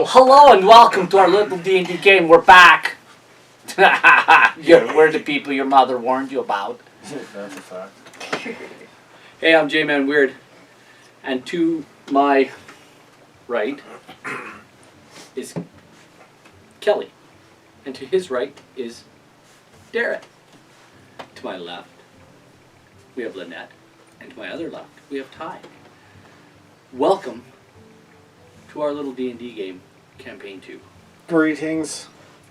Well, hello and welcome to our little D&D game. We're back. We're the people your mother warned you about. That's a fact. Hey, I'm J-Man Weird. And to my right is Kelly. And to his right is Derek. To my left, we have Lynette. And to my other left, we have Ty. Welcome to our little D&D game, Campaign 2. Greetings,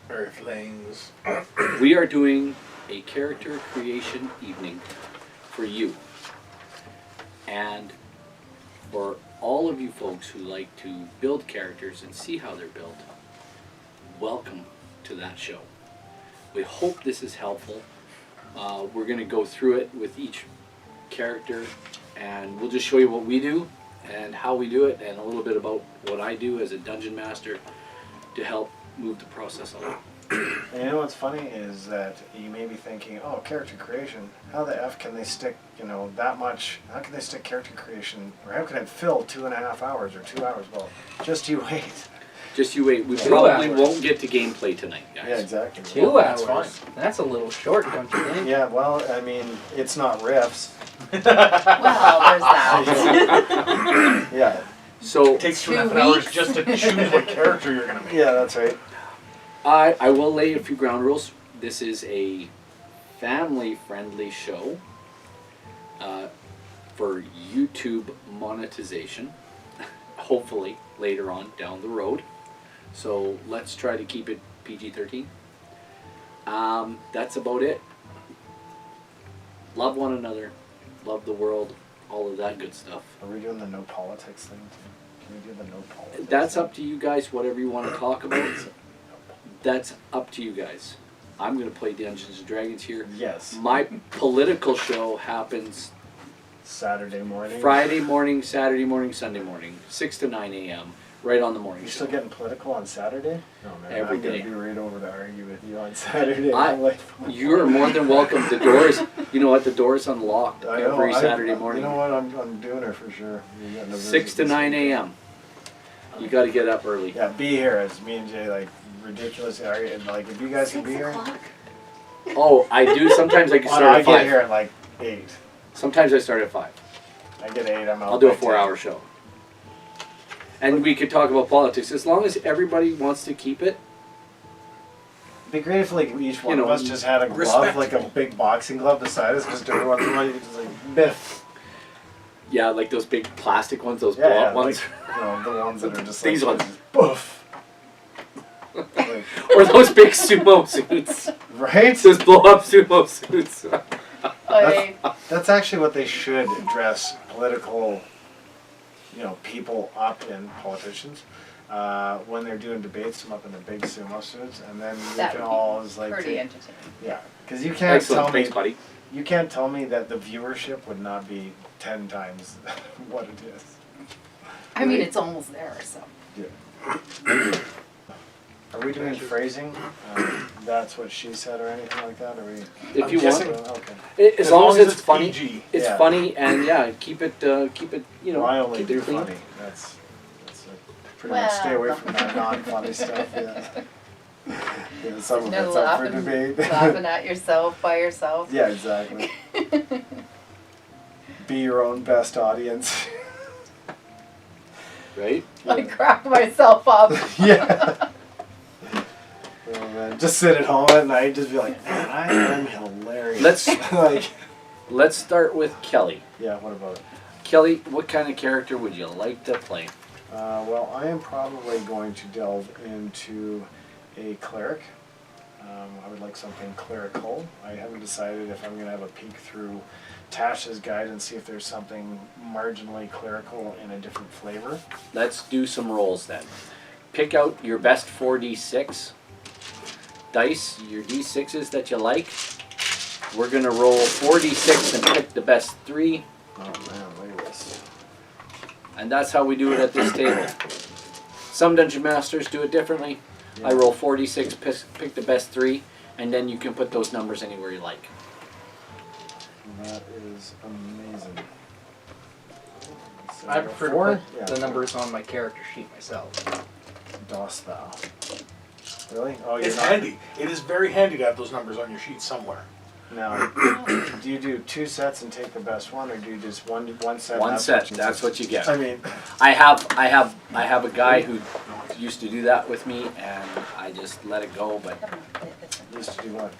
Earthlings. We are doing a character creation evening for you. And for all of you folks who like to build characters and see how they're built, welcome to that show. We hope this is helpful. We're going to go through it with each character, and we'll just show you what we do and how we do it, and a little bit about what I do as a dungeon master to help move the process along. And you know what's funny is that you may be thinking, oh, character creation, how the F can they stick, that much, how can they stick character creation, or how can it fill 2.5 hours or 2 hours? Well, just you wait. Just you wait. We probably won't get to gameplay tonight, guys. Yeah, exactly. 2 hours. That's fine. That's a little short, don't you think? Yeah, well, I mean, it's not riffs. Well, there's that. Yeah. So It takes 2.5 hours just to choose what character you're going to make. Yeah, that's right. I will lay a few ground rules. This is a family-friendly show for YouTube monetization, hopefully later on down the road. So let's try to keep it PG-13. That's about it. Love one another, love the world, all of that good stuff. Are we doing the no politics thing too? Can we do the no politics? That's up to you guys, whatever you want to talk about. That's up to you guys. I'm going to play Dungeons & Dragons here. Yes. My political show happens Saturday morning. Friday morning, Saturday morning, Sunday morning, 6 to 9 a.m., right on the morning You show. still getting political on Saturday? No, man. Every I'm day. going to be right over to argue with you on Saturday. I'm like, You're more than welcome. The doors, you know what, the door's unlocked I know, every Saturday morning. You know what, I'm doing it for sure. 6 to 9 a.m. You got to get up early. Yeah, be here. It's me and Jay, like, ridiculous. And, like, if you guys can be here. Oh, I do. Sometimes I can Oh, start no, I at get 5. here at, like, 8. Sometimes I start at 5. I get 8, I'm out. I'll do a by 4-hour show. And we could talk about politics. As long as everybody wants to keep it. 10. It'd be great if, like, each one You of know, us just had a glove, respect. like a big boxing glove beside us, just every once in a while you could just, like, biff. Yeah, like those big plastic ones, those Yeah, blow-up yeah, ones. like, the ones that are just These like, ones. Boof. Like, Or those big sumo suits. right? Those blow-up sumo suits. That's actually what they should dress political, people up in, politicians, when they're doing debates, them up in the big sumo suits, and then you That can would be always like, pretty entertaining. yeah, because you can't Excellent. tell me, Thanks, buddy. you can't tell me that the viewership would not be 10 times what it is. I mean, it's almost there, so. Are we doing phrasing? That's what she said, or anything like that? Are we? If you want. Okay. As long as it's funny. PG. It's Yeah. funny, and yeah, keep it, I only keep do it clean. funny. That's pretty much stay away from that non-funny stuff. Yeah. Yeah, some of No it's up for debate. laughing at yourself by yourself. Yeah, exactly. Be your own best audience. Right? I cracked myself up. Yeah. Oh, man. Just sit at home at night, just be like, man, I am hilarious. Let's- Let's start with Kelly. Yeah, what about it? Kelly, what kind of character would you like to play? Well, I am probably going to delve into a cleric. I would like something clerical. I haven't decided if I'm going to have a peek through Tasha's guide and see if there's something marginally clerical in a different flavor. Let's do some rolls then. Pick out your best 4d6 dice, your d6s that you like. We're going to roll 4d6 and pick the best 3. Oh man, look at this. And that's how we do it at this table. Some dungeon masters do it differently. Yeah. I roll 4d6, pick the best 3, and then you can put those numbers anywhere you like. That is amazing. So I go prefer to 4? put the numbers on my character sheet myself. dost thou? Really? Oh, you're It's not. handy. It is very handy to have those numbers on your sheet somewhere. Now, do you do 2 sets and take the best one, or do you just one set? One set. That's what you get. I mean, I have a guy who used to do that with me, and I just let it go. But used to do what?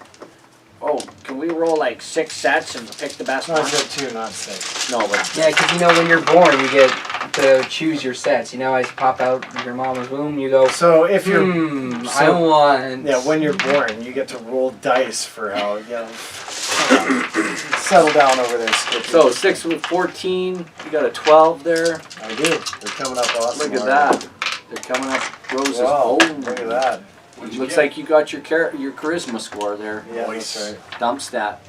oh, can we roll like 6 sets and pick the best No, I one? said 2, not 6. No, but Yeah, because you know when you're born, you get to choose your sets. You know, I pop out your mama's womb, you go, So if you're, I want. yeah, when you're born, you get to roll dice for how, you know, settle down over there, Skippy. so 6 with 14. You got a 12 there. I do. They're coming up awesome. Look at aren't that. They're coming up roses. Wow, Oh, look at that. What'd you looks get? like you got your charisma score there. Yeah, Nice. that's right. Dump stat.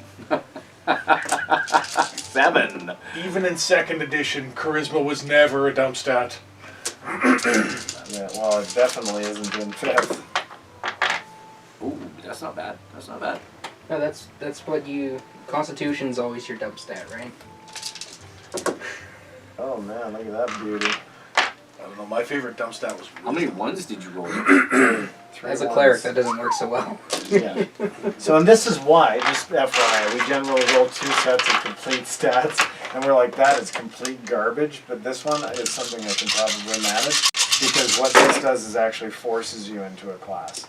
7. Even in 2nd edition, charisma was never a dump stat. Yeah, well, it definitely isn't in 5th. Ooh, that's not bad. That's not bad. No, that's what you. Constitution's always your dump stat, right? Oh man, look at that beauty. I don't know, my favorite dump stat was How many ones did you roll? 3 As a ones. cleric, that doesn't work so well. Yeah. So, and this is why, just FYI, we generally roll 2 sets of complete stats, and we're like, that is complete garbage, but this one is something I can probably manage, because what this does is actually forces you into a class.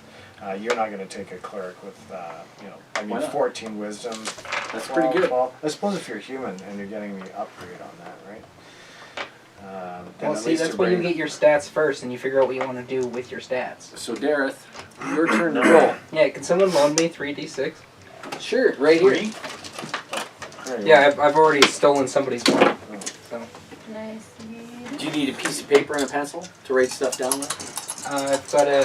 You're not going to take a cleric with, you know, I Why mean, not? 14 wisdom. That's pretty good. 12. I suppose if you're human and you're getting the upgrade on that, right? Then Well, at see, least that's you're when you bringing- get your stats first, and you figure out what you want to do with your stats. So, Dareth, your turn to roll. Yeah, can someone loan me 3d6? Sure, right here. 3. There you Yeah, I've already stolen somebody's one. So, Nice. Do you need a piece of paper and a pencil to write stuff down with? I've got a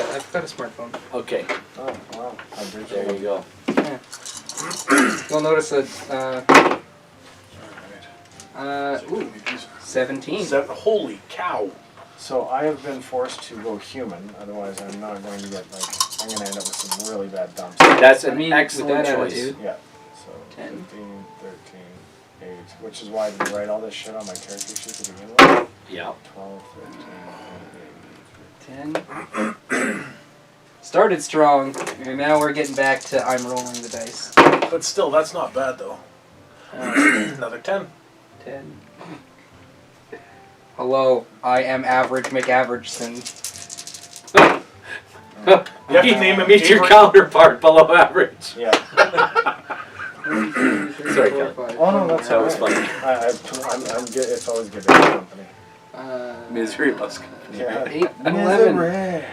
smartphone. Okay, go. Oh, wow. How digital. there you go. You'll notice that, ooh, 17. Holy cow. So I have been forced to go human, otherwise I'm not going to get, like, I'm going to end up with some really bad dumps. That's I an mean, with excellent that choice. attitude. Yeah, so 10. 15, 13, 8, which is why I didn't write all this shit on my character sheet to begin with. Yeah. 12, 13, 10. Started strong, and now we're getting back to I'm rolling the dice. But still, that's not bad though. Another 10. 10. Hello, I am Average McAverageson. You have to name him Meet your Avery. counterpart below average. 88. Yeah. Sorry, Kelly. Oh no, that's That was alright. funny. I'm good. It's always good to have company. Misery bus. Yeah. 8 and 11. Misery.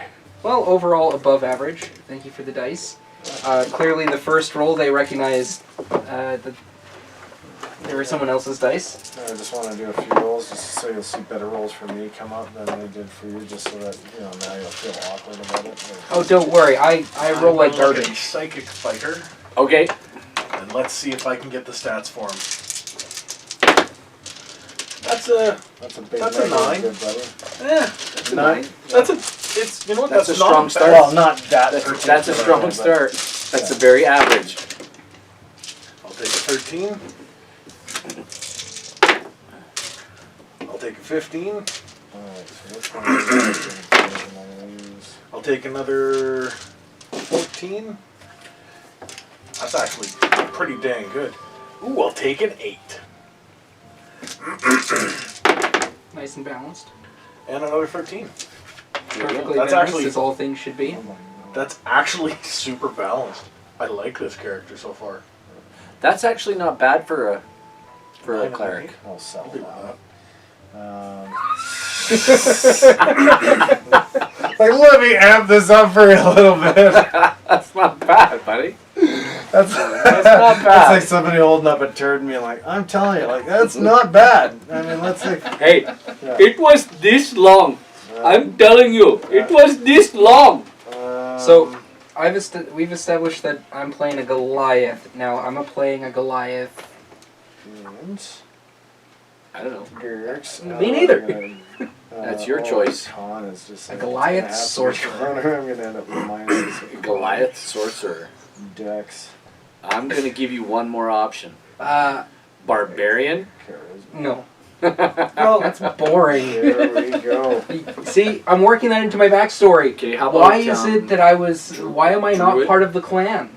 Well, overall above average. Thank you for the dice. Clearly, the first roll they recognized that they were someone else's dice. I just want to do a few rolls just so you'll see better rolls for me come up than they did for you, just so that, you know, now you'll feel awkward about it. Oh, don't worry. I roll like I'm gonna look at garbage. Psychic fighter, Okay. and let's see if I can get the stats for him. That's a That's a big That's a negative, 9. good buddy. That's a 9? that's a it's you know what That's that's, a strong not start. bad. Well, not that That's a strong but- start. That's a very average. I'll take a 13. I'll take a 15. Alright, so which one is it? I'll take another 14. That's actually pretty dang good. Ooh, I'll take an 8. Nice and balanced. And another 13. Perfectly That's balanced, actually- as all things should be. That's actually super balanced. I like this character so far. That's actually not bad for a 9 and cleric. 8. I'll sell I'll do that. that. Like, let me amp this up for you a little bit. That's not bad, buddy. That's not That's bad. like somebody holding up a turd and being like, I'm telling you, like, that's not bad. I mean, let's like, Hey, yeah. it was this long. I'm telling you, it was this long. So, we've established that I'm playing a Goliath. Now, I'm playing a Goliath. And I don't know. Gerx. Me neither. That's your choice. Con is just A like, Goliath it's sorcerer. gonna have to be I'm gonna end up with minus Goliath sorcerer. Dex. I'm gonna give you one more option. Uh, Barbarian, Charisma. no. Oh, that's boring. There we go. See, I'm working that into my backstory. Okay, how about Why is it that I was? Why am I not Druid? part of the clan?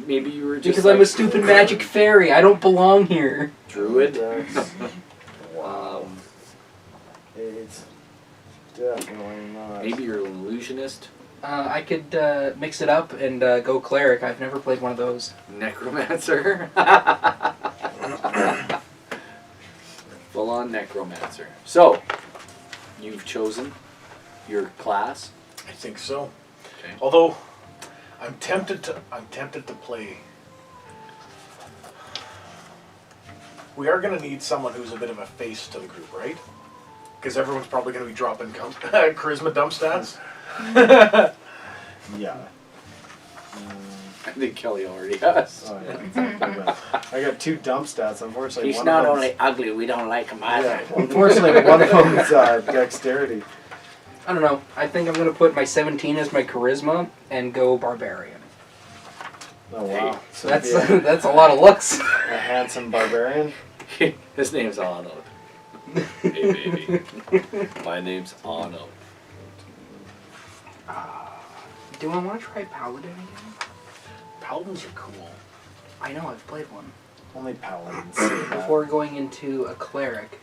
maybe you were just Because like, I'm a stupid magic fairy. I don't belong here. druid? That's, wow. Um, It's definitely not. maybe you're an illusionist, I could mix it up and go cleric. I've never played one of those. necromancer. Full on necromancer. So, you've chosen your class. I think so. Okay. Although, I'm tempted to play. We are going to need someone who's a bit of a face to the group, right? Because everyone's probably going to be dropping charisma dump stats. Yeah. I think Kelly already has. Oh, yeah, exactly. But I got 2 dump stats. Unfortunately, He's one not of only them's, ugly, we don't like him either. yeah, unfortunately, one of them is dexterity. I don't know. I think I'm gonna put my 17 as my charisma and go barbarian. Oh wow! So That's it'd be that's a lot of looks. a handsome barbarian. His name's Arnold. Hey baby. My name's Arnold. Do I want to try Paladin again? Paladins are cool. I know, I've played one. Only paladins. say that. Before going into a cleric.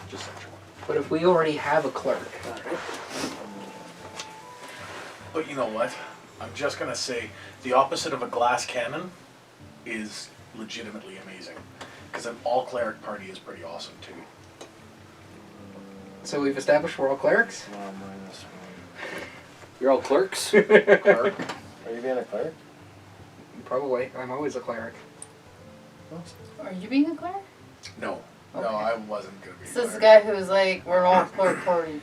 Just such one. But if we already have a cleric, But you know what? I'm just going to say the opposite of a glass cannon is legitimately amazing. Because an all cleric party is pretty awesome too. so we've established we're all clerics? Wow, -1. You're all clerks? Cleric? Are you being a cleric? Probably. I'm always a cleric. Are you being a cleric? No. No, Okay. I wasn't going to be. This is the guy who's like, we're all clerk party.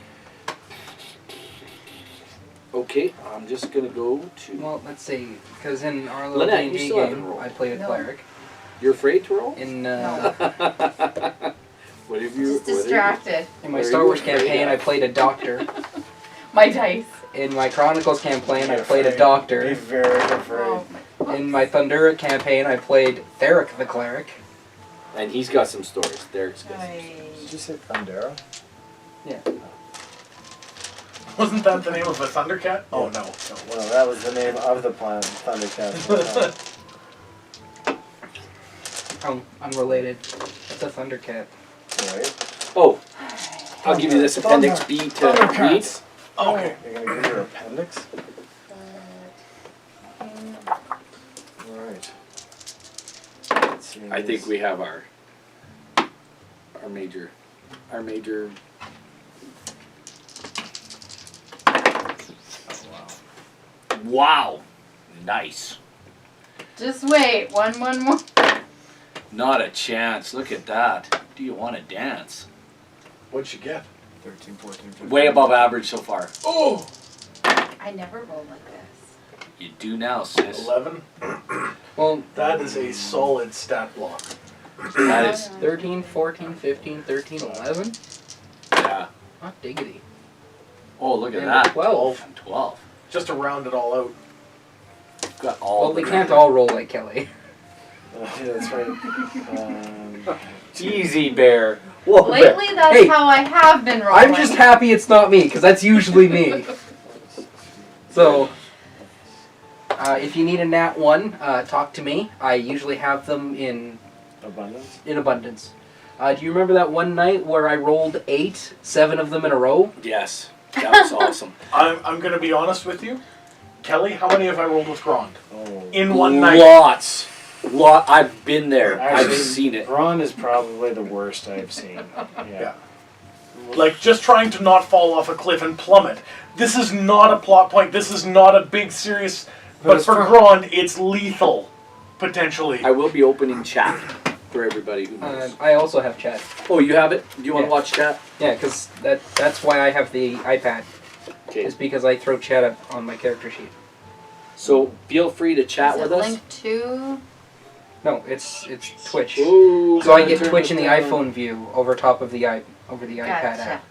Okay, I'm just gonna go to. Well, let's see. Because in our little Lynette, you D&D still haven't game, rolled. I played a No. cleric. You're afraid to roll? In What have you? Just distracted. in my What are Star you Wars afraid campaign, of? I played a doctor. My dice. In my Chronicles campaign, I Be played a afraid. Be doctor. very afraid. Oh, my. In my Thunduric campaign, I played Theric the cleric. And he's got some stories. Derek's got some Did stories. you say Thundera? Wasn't that the name of a Thundercat? Oh, no. Well, that was the name of the planet, Thundercat. Oh, unrelated. It's a Thundercat. Right? Oh, I'll give you this appendix B to read. Thundercats. Okay. You're gonna give your appendix? Alright. Let's see I think this. we have our major. Wow, nice. Just wait. One more. Not a chance. Look at that. Do you want to dance? What'd you get? 13, 14, 15. Way above average so far. Oh! I never rolled like this. You do now, sis. 11. Well, That is a solid stat block. That is, 13, 14, 15, 13, 11? yeah. Not diggity. Oh, look at And that. 12. And 12. Just to round it all out. Got all Well, we the can't all roll like Kelly. Yeah, that's right. Easy, bear. Whoa, Lately, that's Hey, how I have been rolling. I'm just happy it's not me, because that's usually me. So, if you need a nat 1, talk to me. I usually have them in Abundance? abundance. Do you remember that one night where I rolled 8, 7 of them in a row? Yes, that was awesome. I'm going to be honest with you. Kelly, how many have I rolled with Grond? Oh. In one night. Lots. I've been there. I've Actually, seen it. Braun is probably the worst I've seen. Yeah. Like, just trying to not fall off a cliff and plummet. This is not a plot point. This is not a big, serious... But it's for fun. Grond, it's lethal. Potentially. I will be opening chat for everybody who knows. I also have chat. Oh, you have it? Do you want Yeah. to watch chat? Yeah, because that's why I have the iPad. Okay. Is because I throw chat up on my character sheet. So feel free to chat Is with it us. linked to? No, it's Twitch. Ooh, So I gotta get turn Twitch in it the down. iPhone view over top of the iPad Gotcha. app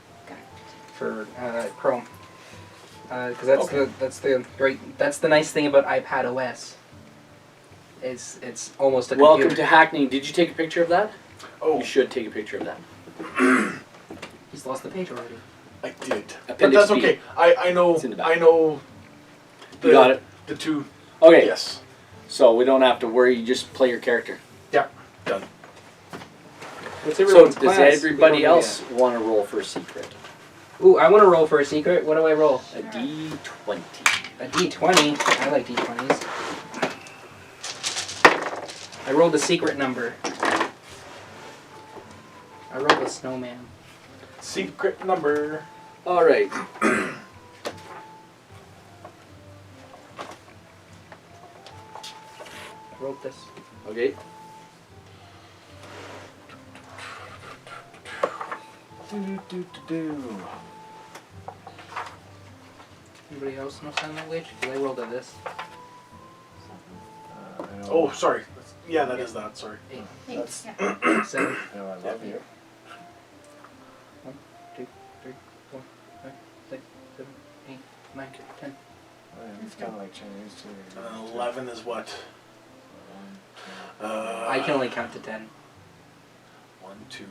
for Chrome. Because that's the nice thing about iPad OS. It's almost a Welcome computer. to Hackney. Did you take a picture of that? Oh, You should take a picture of that. He's lost the page already. I did. But Appendix that's B. okay. I know. It's in the back. I know. You got it? The two. Okay. Yes. So we don't have to worry. You just play your character. Yeah. Done. What's So everyone's does class? everybody We don't know else want to roll for a secret? yet. Ooh, I want to roll for a secret. What do I roll? A D20. A D20. I like D20s. I rolled a secret number. I rolled a snowman. Secret number. All right. I wrote this. Okay. Do. Anybody else know sign language? 'Cause I rolled a this. Oh, sorry. Yeah, that is that. Sorry. Thanks. That's- Yeah. 7. I love you. 1, 2, 3, 4, 5, 6, 7, 8, 9, 10. Oh, yeah, it's kind of like Chinese too. 11 is what? I can only count to 10. 1, 2.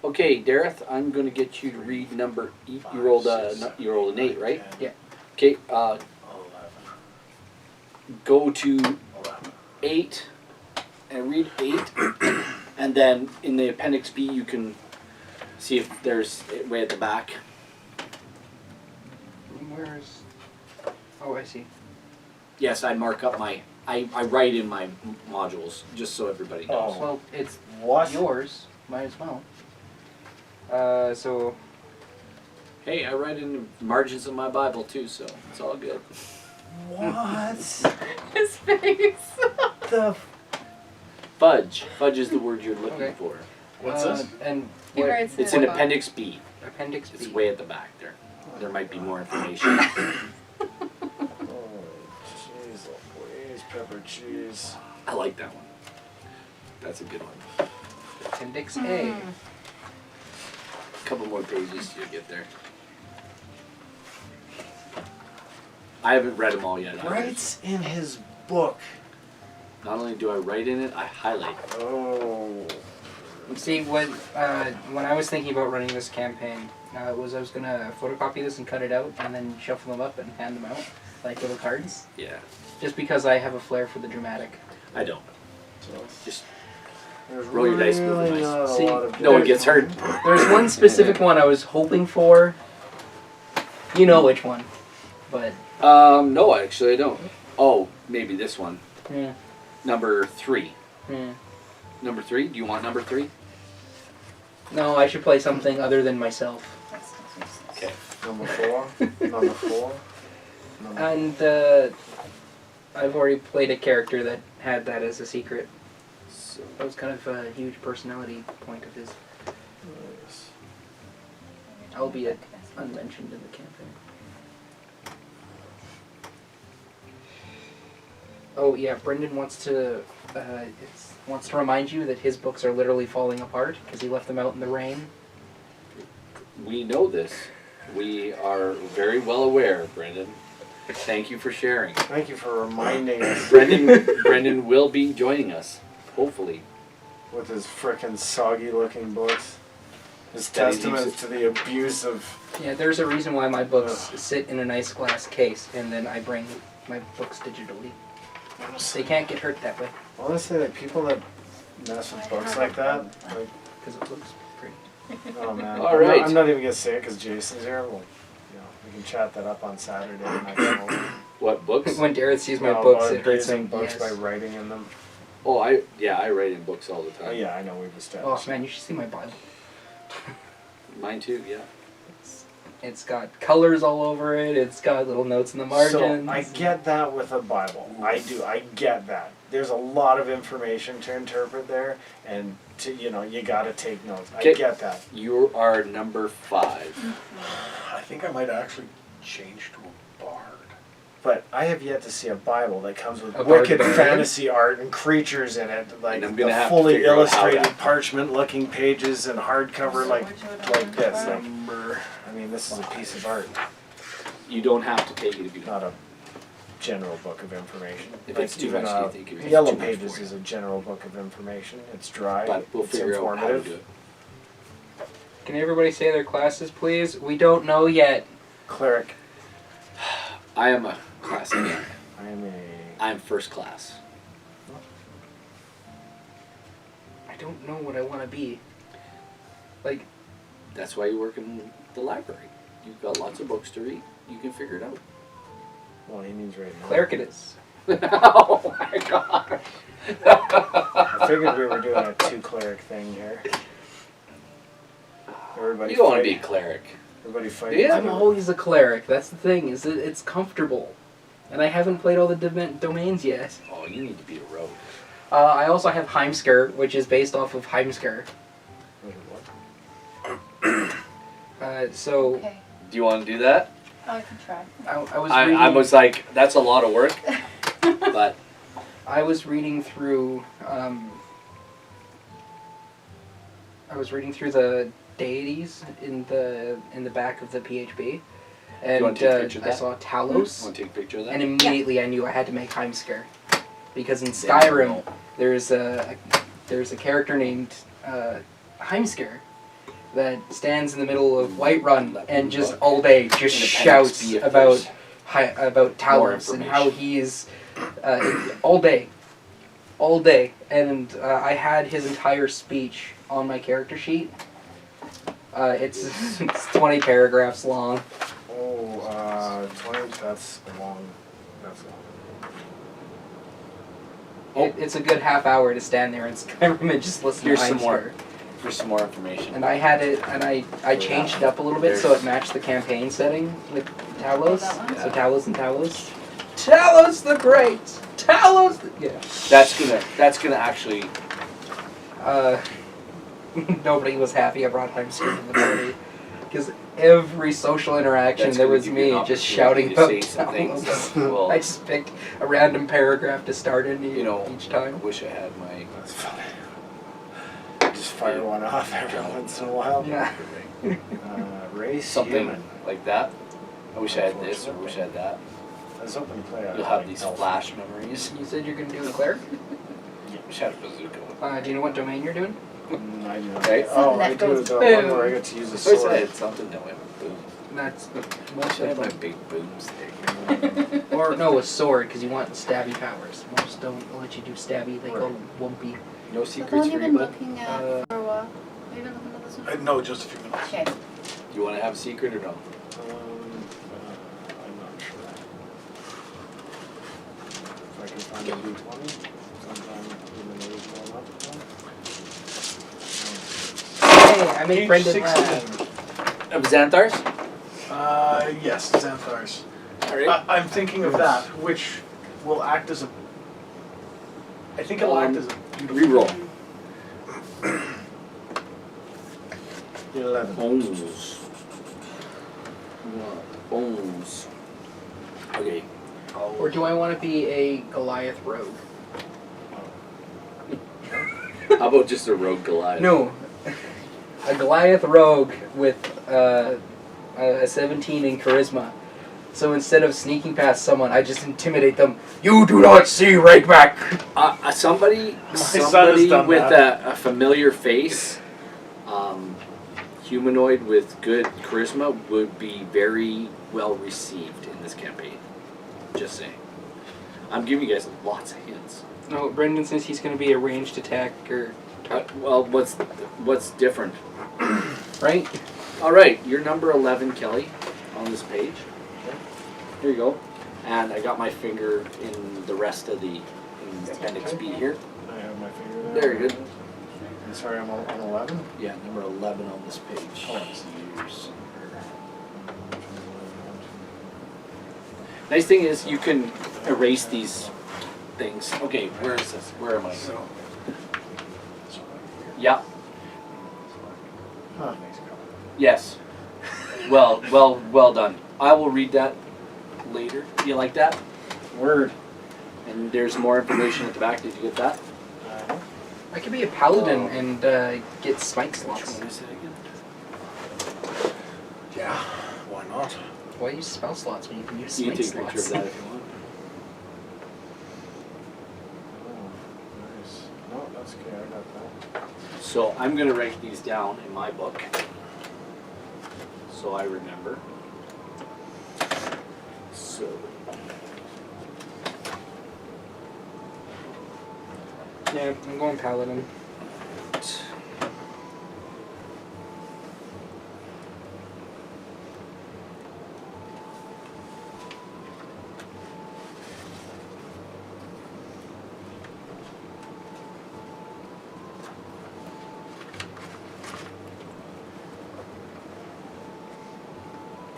Okay, Dareth, I'm going to get you to read number. You rolled an 8, right? Yeah. Okay. 11. Go to 11. 8 and read 8, and then in the appendix B you can see if there's way at the back. Where's... Oh, I see. Yes, I mark up my. I write in my modules just so everybody knows. Oh. Well, it's What? yours. Might as well. So... Hey, I write in the margins of my Bible too, so it's all good. What? His face. the? Fudge. Fudge is the word you're looking Okay. for. What's this? And He what... writes It's it in above. appendix B. Appendix It's B. way at the back there. There might be more information. Oh, jeez, please, pepper cheese. I like that one. That's a good one. Appendix A. Mm. A couple more pages to get there. I haven't read them all yet. either. Writes in his book. Not only do I write in it, I highlight. Oh. See, when I was thinking about running this campaign, I was gonna photocopy this and cut it out, and then shuffle them up and hand them out like little cards. Yeah, Just because I have a flair for the dramatic. I don't. So Just there's roll your dice, move really the dice. not a See, lot of no one difference. gets hurt. There's one specific one I was hoping for. You know which one, but No, actually I don't. Oh, maybe this one. yeah, Number 3. yeah. Number 3? Do you want number 3? No, I should play something other than myself. That's useless. Okay. Number 4. Number 4. Number And I've already played a character that had that as a secret. So, That was kind of a huge personality point of his, Nice. albeit unmentioned in the campaign. Oh yeah, Brendan wants to remind you that his books are literally falling apart because he left them out in the rain. we know this. We are very well aware, Brendan. Thank you for sharing. Thank you for reminding us Brendan will be joining us, hopefully. with his frickin' soggy looking books. His That he testaments leaves to the abuse of. Yeah, there's a reason why my books sit in a nice glass case and then I bring my books digitally. They can't get hurt that way Honestly, like people that mess with books like that, like, because it looks pretty. oh man. All right. I'm not even gonna say it because Jason's here. Well, we can chat that up on Saturday. And I can What, books? When Darren sees my No, books, about it hurts abusing him. books Yes. by writing in them. Oh, I write in books all the time. Oh yeah, I know we've Oh established. man, you should see my Bible. Mine too, yeah. It's got colors all over it. It's got little notes in the margins. So I get that with a Bible. I do. I get that. There's a lot of information to interpret there, and you got to take notes. I Okay. get that. You are number 5. I think I might actually change to a bard. But I have yet to see a Bible that comes with A wicked barbarian? fantasy art and creatures in it, like And I'm gonna the have to fully figure out how illustrated to- parchment-looking pages and hardcover like this. Like, Number. I mean, this is a piece of art, You don't have to take it if you don't. not a general book of information. If Like, it's too even, much, you think it's Yellow too much Pages for you. is a general book of information. It's dry. But we'll it's figure out how to informative. do it. Can everybody say their classes, please? We don't know yet. Cleric. I am a class A. I am a. I'm first class. I don't know what I want to be. Like, That's why you work in the library. You've got lots of books to read. You can figure it out. Well, he means right now. cleric it is. Oh my god. I figured we were doing a 2 cleric thing here. Everybody. You don't want to fight- be a cleric. Everybody fight. Yeah. I'm always a cleric. That's the thing. Is that it's comfortable, and I haven't played all the domains yet. Oh, you need to be a rogue. I also have Heimskr, which is based off of Heimskr. So Okay. Do you want to do that? Oh, I can try. I was reading. I was like, that's a lot of work. But I was reading through. I was reading through the deities in the back of the PHB, and want to take a picture of I that? saw Talos, want to take a picture of that? and immediately I knew I had to make Heimskr, because in Skyrim there's a character named Heimskr that stands in the middle of Whiterun and just all day just In appendix shouts B, of about course. about Talos and how he's all day, and I had his entire speech on my character sheet. It's 20 paragraphs long. Oh, 20. That's long. That's long. It's a good half hour to stand there in Skyrim and just listen Here's to some more. Heimskr. Here's some more information. And I had it, and I changed it up a little bit so it matched the campaign setting with Talos. That one? So Talos and Talos. Talos the Great! Talos the... Yeah. That's gonna actually. Nobody was happy I brought Heimskr to the party. Because every social interaction That's there gonna was give you me an just opportunity shouting to about say some things Talos. that will- I just picked a random paragraph to start in You know, each I time. wish I had my. That's funny. Just fire one off every once in a while. Yeah. Race. Something human. like that. I wish I had this, or I wish I had that. I was hoping to play. You'll have these flash memories. You said you're going to do a cleric? I wish I had a bazooka. Do you know what domain you're doing? I do. Okay. Oh, I That do goes the one boom. where I get to use a I wish I sword. had something that went boom. That's the I most wish I had my of big booms there. Or no, a sword, because you want stabby powers. Most don't let you do stabby, they go wumpy. No So how secrets long for you you, been bud? looking at Uh, for a while? Have you been looking at this one? No, just a few minutes. Okay. You want to have a secret or no? I'm not sure. If I can find a D20, sometime in the news going up. Hey, I made Page Brendan 16. laugh. Of Xanthar's? Yes, Xanthars. Alright. I'm thinking of that, which will act as a. I think it'll act as a beautiful. Reroll. 11. Bones. Bones. Okay. Or do I want to be a Goliath rogue? How about just a rogue Goliath? No. A Goliath rogue with a 17 in charisma. So instead of sneaking past someone, I just intimidate them. You do not see right back! Somebody son has done with that. a familiar face, humanoid with good charisma would be very well received in this campaign. Just saying. I'm giving you guys lots of hints. No, Brendan says he's going to be a ranged attacker. Well, what's different? Right? All right, you're number 11, Kelly, on this page. Here you go. And I got my finger in the rest of the in appendix B here. I have my finger there. Very good. I'm sorry, I'm on 11. Yeah, number 11 on this page. Oh. Years. Nice thing is you can erase these things. Okay, where is this? Where am I? So, Yeah. Huh. Yes. Well done. I will read that later. You like that? Word. And there's more information at the back. Did you get that? I could be a paladin and get smite Which slots. one is it again? yeah, why not? Why use spell slots when you can use You can smite take a picture of slots? that if you want. Oh, nice. No, that's okay. I got that. So I'm going to write these down in my book. so I remember. So. Yeah, I'm going Paladin.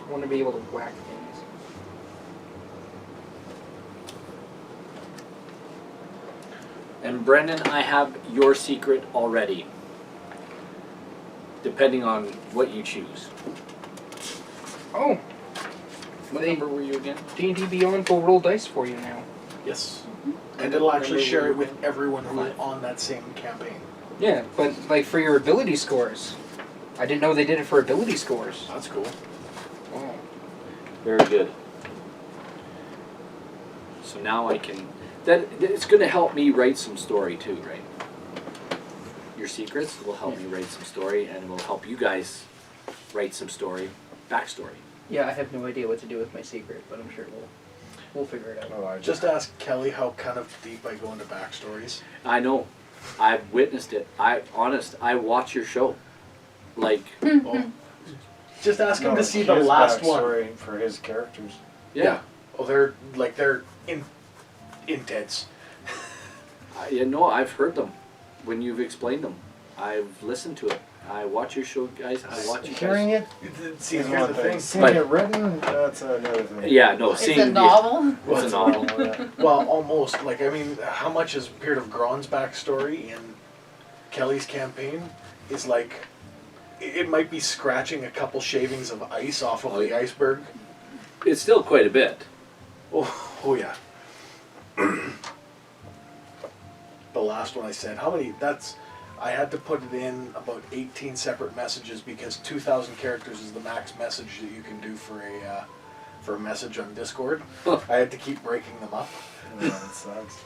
I want to be able to whack things. And Brendan, I have your secret already. Depending on what you choose. Oh, What They- number were you again? D&D Beyond will roll dice for you now. Yes. And it'll actually Remember share we it with were everyone who's five. on that same campaign. Yeah, but like for your ability scores. I didn't know they did it for ability scores. That's cool. Oh. Very good. So now I can. It's going to help me write some story too, right? Your secrets will help me write some story, and will help you guys write some story, backstory. Yeah, I have no idea what to do with my secret, but I'm sure we'll figure it out. Oh, I Just ask Kelly how kind of deep I go into backstories. I know. I've witnessed it. I watch your show. Like, Oh. Just ask him No, to see the his last one. backstory for his characters. yeah. Oh, they're intense. I've heard them when you've explained them. I've listened to it. I watch your show, guys. I watch you Hearing guys. it See, is here's one the thing. thing. Seeing But- it written, that's another thing. Yeah, no, It's seeing a novel. It's a novel. Well, almost. Like, I mean, how much is Beard of Gron's backstory in Kelly's campaign is like, it might be scratching a couple shavings of ice off of Oh, the yeah. iceberg. It's still quite a bit. Oh yeah. The last one I said, how many, I had to put it in about 18 separate messages because 2,000 characters is the max message that you can do for a message on Discord. Huh. I had to keep breaking them up. Yeah, it sucks.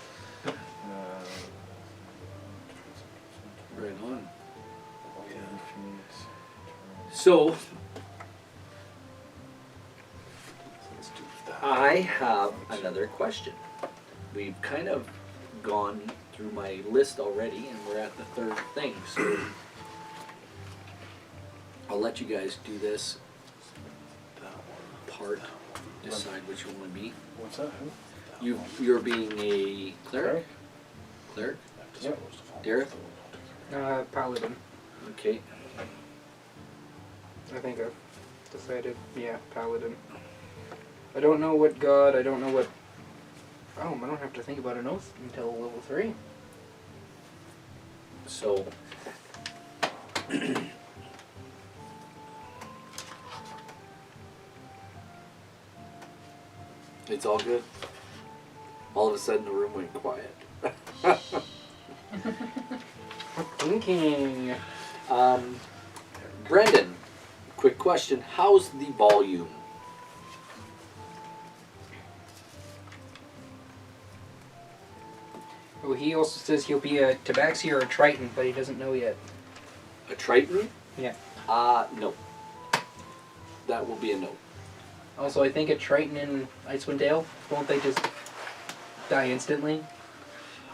Right on. So, Let's do that. I have another question. We've kind of gone through my list already, and we're at the third thing. So, I'll let you guys do this part. Decide which one would be. What's that? Who? You're being a cleric. Cleric. Yep. Derek. Paladin. Okay. I think I've decided. Yeah, Paladin. I don't know what god, I don't know what... Oh, I don't have to think about an oath until level 3. So. It's all good. All of a sudden, the room went quiet. Thinking. Brendan, quick question. How's the volume? Oh, he also says he'll be a Tabaxi or a Triton, but he doesn't know yet. A Triton? Yeah. No. That will be a no. Also, I think a Triton in Icewind Dale, won't they just die instantly?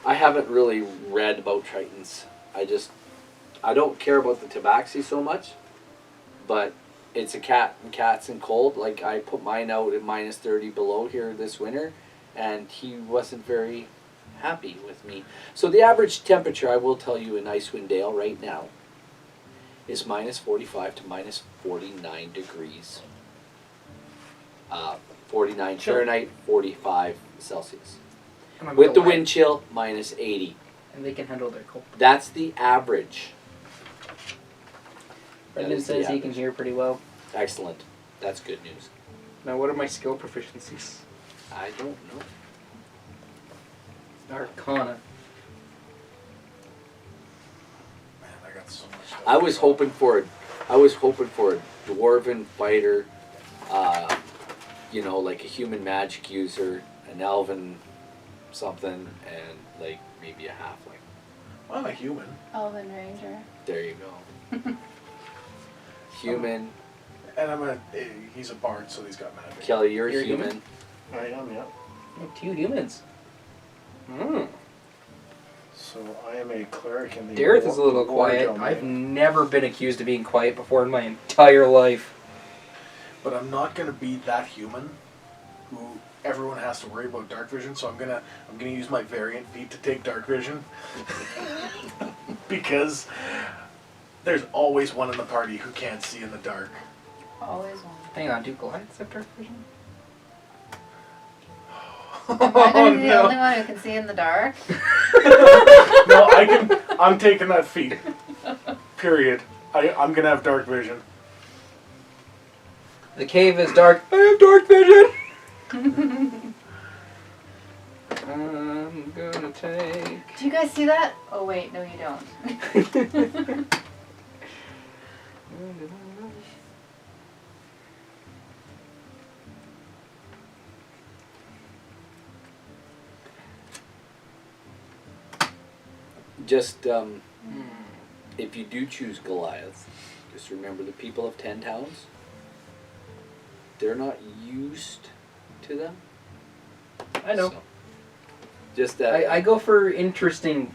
I haven't really read about Tritons. I don't care about the Tabaxi so much, but it's a cat, and cats and cold. Like, I put mine out at minus 30 below here this winter, and he wasn't very happy with me. So the average temperature, I will tell you, in Icewind Dale right now is minus 45 to minus 49 degrees. 49 Fahrenheit, 45 Celsius. I'm With the gonna lie, wind chill, minus 80. And they can handle their cold. That's the average. That Brendan is the says he can average. hear pretty well. Excellent. That's good news. Now, what are my skill proficiencies? I don't know. Arcana. Man, I got so much stuff. I was hoping for a dwarven fighter, like a human magic user, an elven something, and like maybe a halfling. I'm a human. Elven Ranger. There you go. Human, And he's a bard, so he's got magic. Kelly, you're You're a human. I am, yeah. Oh, 2 humans. Hmm. So I am a cleric in the Dareth is a little war quiet. domain. I've never been accused of being quiet before in my entire life. But I'm not gonna be that human who everyone has to worry about dark vision, so I'm gonna use my variant feat to take dark vision. Because there's always one in the party who can't see in the dark. Always one. Hang on, do Goliaths have dark vision? Am I gonna be the only one who can see in the dark? No, I'm taking that feat. Period. I'm gonna have dark vision. The cave is dark. I have dark vision! I'm gonna take... Do you guys see that? Oh wait, no you don't. Just, if you do choose Goliath, just remember the people of 10 towns, they're not used to them. I know. So, just that. I go for interesting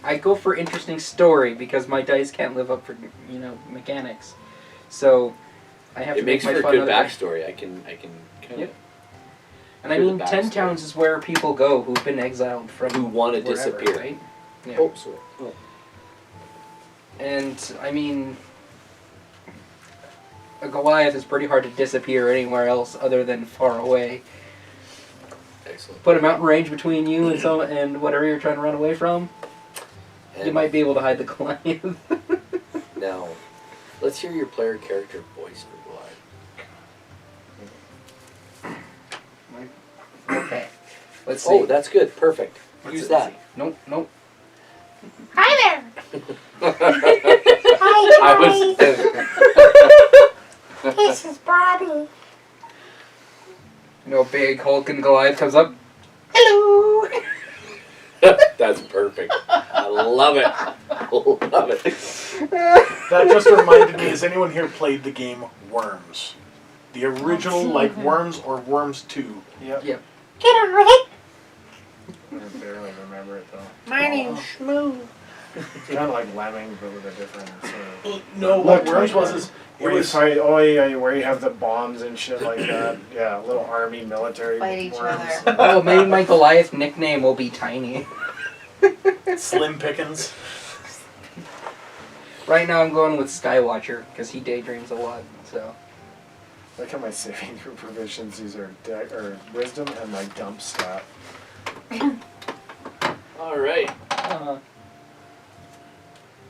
story because my dice can't live up for, mechanics. So I have it to makes make for my a fun good other way. backstory. I can kind Yep. of. And I hear the mean, 10 backstory. towns is where people go who've been exiled from Who wanna wherever, disappear. right? Yeah. Oh, sorry. Oh. And I mean, a Goliath is pretty hard to disappear anywhere else other than far away. Excellent. Put a mountain range between you and whatever you're trying to run away from, And you might be able to hide the Goliath. now, let's hear your player character voice for Goliath. Okay. Let's see. Oh, that's good. Perfect. Let's Use see, that. let's see. Nope. Hi there! I was. This is Bobby. Big hulking Goliath comes up. Hello! That's perfect. I love it. Love it. That just reminded me, has anyone here played the game Worms? The original, like Worms or Worms 2? Yep. Yep. Get on with it! I barely remember it though. My name's Shmoo. It's kind of like Lemmings, but with a different sort of... No, what Worms was is, it Where you was... fight, oh yeah, where you have the bombs and shit like that. Yeah, little army, military Fight each worms. other. Oh, maybe my Goliath nickname will be Tiny. Slim Pickens. Right now I'm going with Skywatcher because he daydreams a lot. So Look at my saving group proficiencies are wisdom and my dump stat. All right. I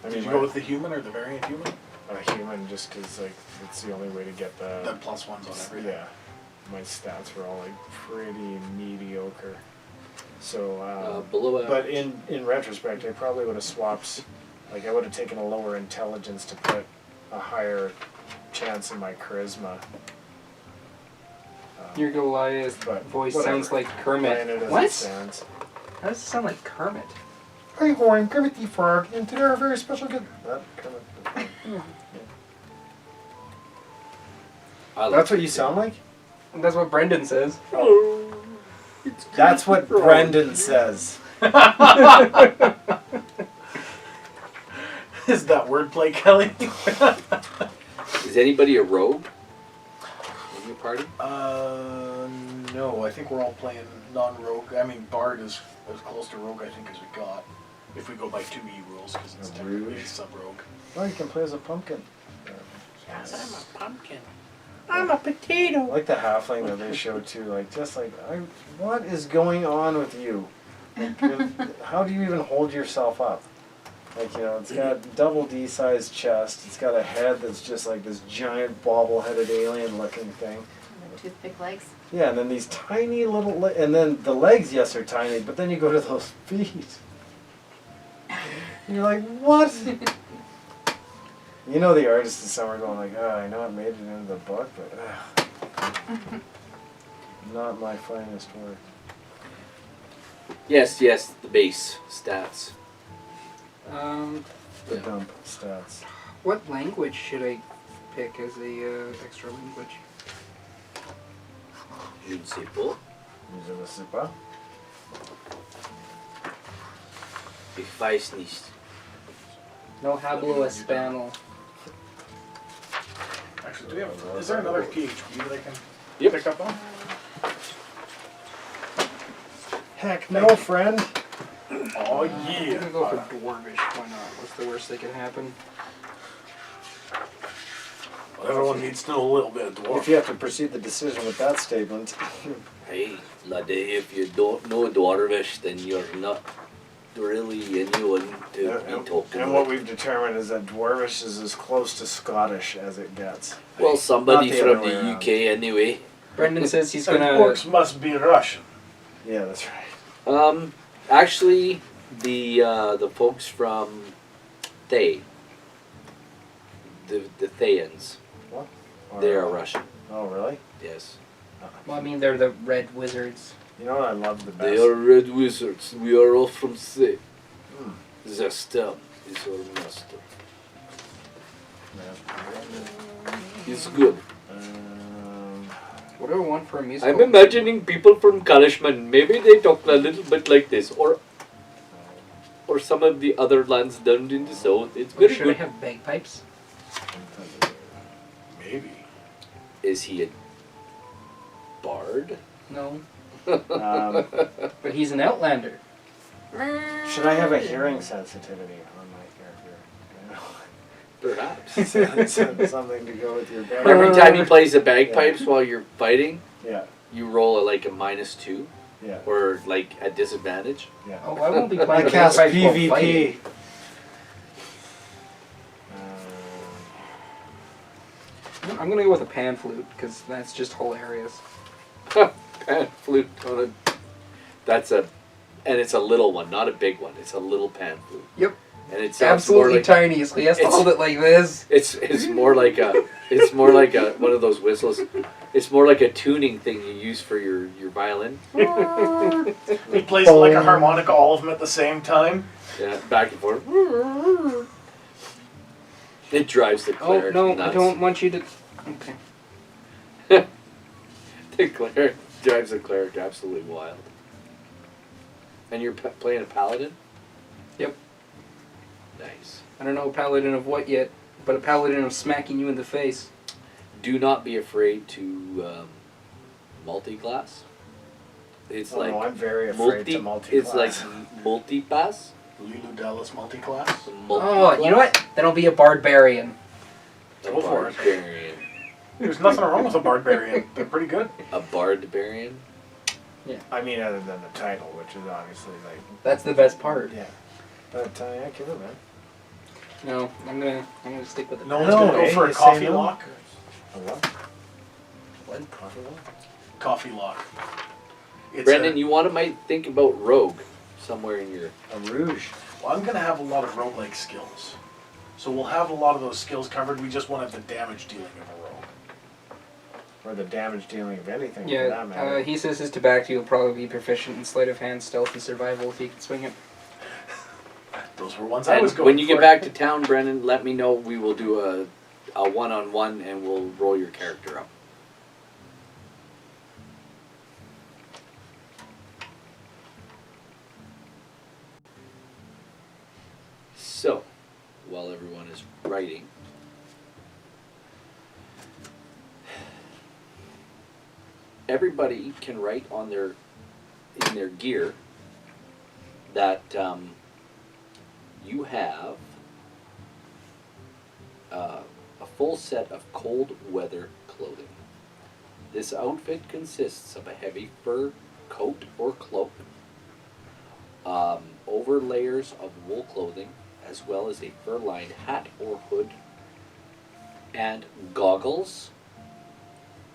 Did mean, you go with the human or the variant human? a human just because like it's the only way to get The the +1s on everything. yeah. My stats were all like pretty mediocre. So, Below average. but in retrospect, I probably would have swapped. Like I would have taken a lower intelligence to put a higher chance in my charisma. your Goliath But voice whatever. sounds like Playing it Kermit. as What? it stands. How does it sound like Kermit? Hi, ho, I'm Kermit the Frog, and today our very special good. That Kermit. I like That's what it. you sound like. That's what Brendan says. That's what Brendan says. Is that wordplay, Kelly? Is anybody a rogue in your party? No, I think we're all playing non-rogue. I mean, Bard is as close to rogue, I think, as we got. If we go by 2E rules, because it's A technically rouge. a sub-rogue. Oh, you can play as a pumpkin. Yes, I'm a pumpkin. I'm a I potato. like the halfling that they showed too. Like, just like, what is going on with you? Like, how do you even hold yourself up? Like, it's got double D-sized chest. It's got a head that's just like this giant bobble-headed alien-looking thing. And the toothpick legs. Yeah, and then these tiny little, and then the legs, yes, are tiny, but then you go to those feet. And you're like, what? The artist is somewhere going like, I know it made it into the book, but not my finest work. Yes, the base stats. The dump stats. What language should I pick as a extra language? Je ne sais pas. Je ne sais pas. Ich weiß nicht. No hablo español. Actually, do we have? Is there another PHP that I can Yep. pick up on? Heck no, friend. Oh I'm yeah. gonna go for dwarvish. Why not? What's the worst that could happen? Well, everyone needs to know a little bit of dwarf. If you have to proceed the decision with that statement. Hey, laddie, if you don't know Dwarvish, then you're not really anyone to be talking And what about. we've determined is that Dwarvish is as close to Scottish as it gets. Well, somebody Not the from other way the around. UK anyway. Brendan says he's And gonna. orcs must be Russian. Yeah, that's right. Actually, the folks from the Thayans, What? they are Russian. Oh, really? Yes. Well, I mean, they're the red wizards. You know what I love the best? They are red wizards. We are all from Thay. Hmm. The stem is our master. It's good. What do I want for a musical? I'm imagining people from Kalishman. Maybe they talk a little bit like this, or some of the other lands down in the south. It's Or very should good. I have bagpipes? Maybe. Is he a bard? No. Um, But he's an outlander. should I have a hearing sensitivity on my Perhaps. character? Something to go with your bag. Every time he plays the bagpipes while you're fighting, Yeah, you roll a -2 yeah, or like a disadvantage. yeah. Oh, I won't be I playing the cast bagpipes while fighting. PvP. I'm gonna go with a pan flute because that's just hilarious. Pan flute on a. That's a, and it's a little one, not a big one. It's a little pan flute. Yep. And it sounds more Absolutely like tiny, so he has to it's- hold it like this. it's more like a one of those whistles. It's more like a tuning thing you use for your violin. He plays it like a harmonica, all of them at the same time. Yeah, back and forth. It drives the Oh cleric no, nuts. I don't want you to. Okay. The cleric drives the cleric absolutely wild. And you're playing a paladin? Yep. Nice. I don't know a paladin of what yet, but a paladin of smacking you in the face. Do not be afraid to multi-class. It's Oh, like no, I'm very afraid to multi-class. It's like multi-pass. Lilu Dallas multiclass. Oh, you know what? Then I'll be a barbarian. Go for it. Barbarian. There's nothing wrong with a barbarian. They're pretty good. A barbarian. I mean, other than the title, which is obviously like, That's the best part. yeah. But yeah, kill it, man. No, I'm gonna stick with it. No one's gonna go for a you say coffee no? lock. A what? What? Coffee lock? Coffee lock. It's Brendan, you might think about rogue somewhere in your. A rouge. Well, I'm gonna have a lot of roguelike skills, so we'll have a lot of those skills covered. We just won't have the damage dealing of a rogue. Or the damage dealing of anything for Yeah, that matter. he says his tabaxi will probably be proficient in sleight of hand, stealth, and survival if he can swing it. Those were ones I And was going when you for. get back to town, Brendan, let me know. We will do a one-on-one, and we'll roll your character up. So, while everyone is writing, everybody can write on in their gear that you have a full set of cold weather clothing. This outfit consists of a heavy fur coat or cloak, over layers of wool clothing, as well as a fur-lined hat or hood, and goggles,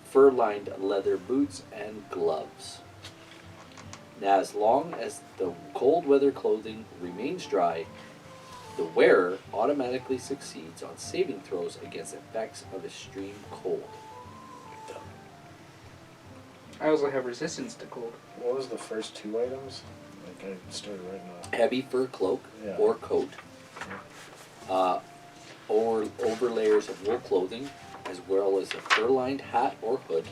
fur-lined leather boots, and gloves. Now, as long as the cold weather clothing remains dry, the wearer automatically succeeds on saving throws against effects of extreme cold. I also have resistance to cold. What was the first two items? Like I started writing off. Heavy fur cloak Yeah. or coat, or over layers of wool clothing, as well as a fur-lined hat or hood,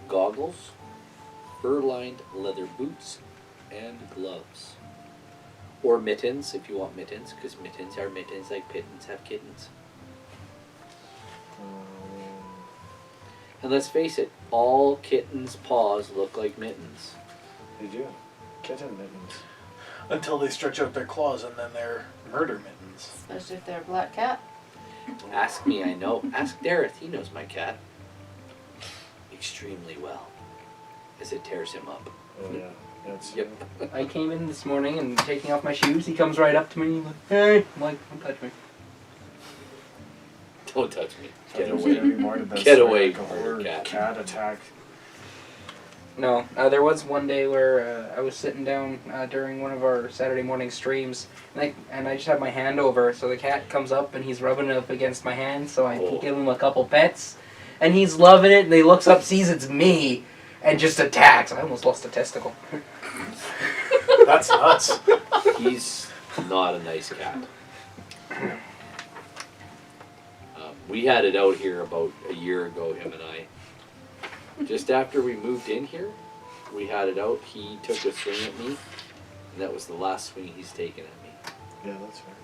goggles, fur-lined leather boots, and gloves. Or mittens, if you want mittens, because mittens are mittens like pittons have kittens. And let's face it, all kittens' paws look like mittens. They do. Kitten mittens. Until they stretch out their claws and then they're murder mittens. Especially if they're a black cat. Ask me, I know. Ask Dareth, he knows my cat extremely well, as it tears him up. Oh yeah. That's Yep. I came in this morning and taking off my shoes, he comes right up to me and like, hey! I'm like, don't touch me. Don't touch me. Get Get away. away. Get away, Like a murder horde cat. cat attack. No, there was one day where I was sitting down during one of our Saturday morning streams, and I just had my hand over, so the cat comes up and he's rubbing it up against my hand, so I Oh. give him a couple pets, and he's loving it, and he looks up, sees it's me, and just attacks. I almost lost a testicle. That's nuts. He's not a nice cat. We had it out here about a year ago, him and I. Just after we moved in here, we had it out. He took a swing at me, and that was the last swing he's taken at me. Yeah, that's fair.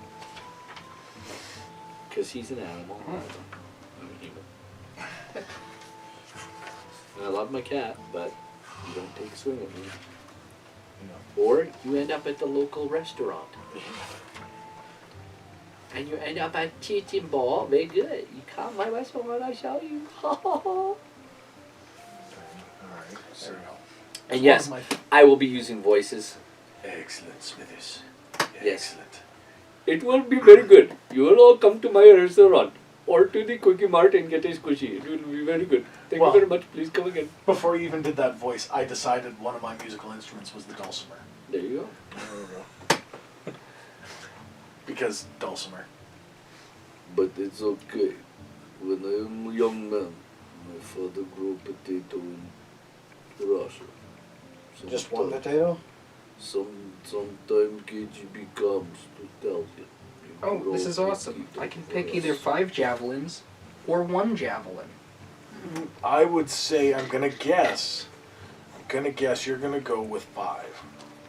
Because he's an animal. I'm a human. And I love my cat, but you don't take a swing at me. No. Or you end up at the local restaurant. And you end up at Chicken Ball. Very good. You come my restaurant when I show you. Alright. There we go. And yes, One of I will be using voices. Excellent, Smithers. Yes. It will be very good. You will all come to my restaurant or to the Quickie Mart and get a squishy. It will be very good. Thank Well- you very much. Please come again. Before you even did that voice, I decided one of my musical instruments was the dulcimer. There you go. There we go. Because dulcimer. But it's okay. When I am a young man, my father grew a potato in Russia. Just one potato? Sometime KGB comes to tell you. Oh, this is awesome. I can pick either 5 javelins or 1 javelin. I would say I'm gonna guess you're gonna go with 5.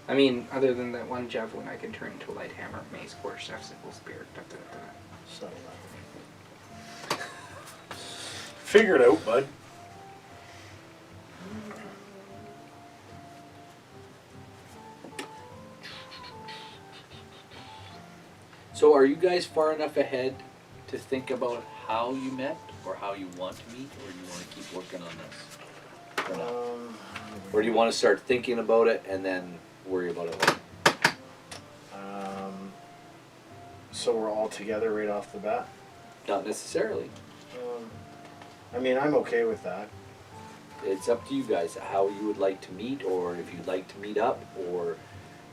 I mean, other than that 1 javelin, I can turn into a light hammer, mace, quarter staff, sickle, spear, So, Figure it out, bud. So are you guys far enough ahead to think about how you met or how you want to meet, or do you want to keep working on this? Or not? Or do you want to start thinking about it and then worry about it later? So we're all together right off the bat? Not necessarily. I mean, I'm okay with that. It's up to you guys how you would like to meet, or if you'd like to meet up, or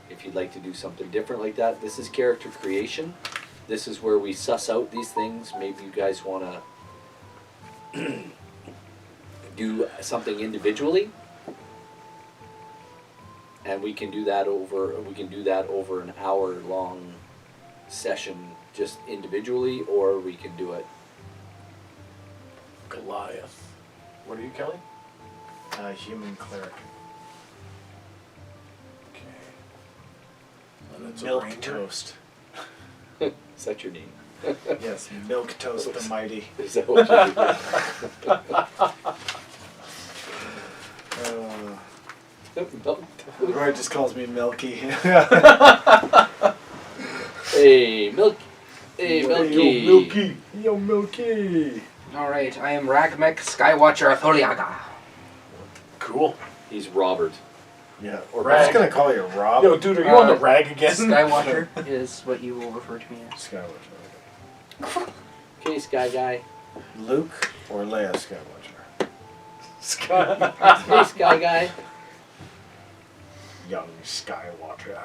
if you'd like to do something different like that. This is character creation. This is where we suss out these things. Maybe you guys want to do something individually, and we can do that over an hour-long session just individually, or we can do it. Goliath. What are you, Kelly? Human cleric. Okay. And it's a Milk ranger? toast. Is that your name? Yes, milk toast the mighty. Is that what you do? Roy just calls me Milky. Hey, Milky. Hey, Milky. Yo, Milky. Yo, Milky. Alright, I am Ragmek Skywatcher Atholiaga. Cool. He's Robert. Yeah, Or I'm just rag. gonna call you Rob. Yo, dude, are you on the Uh, rag again? Skywatcher is what you will refer to me as. Skywatcher. Okay, Sky Guy. Luke or Leia Skywatcher? Hey, Sky Guy. Young Skywatcher.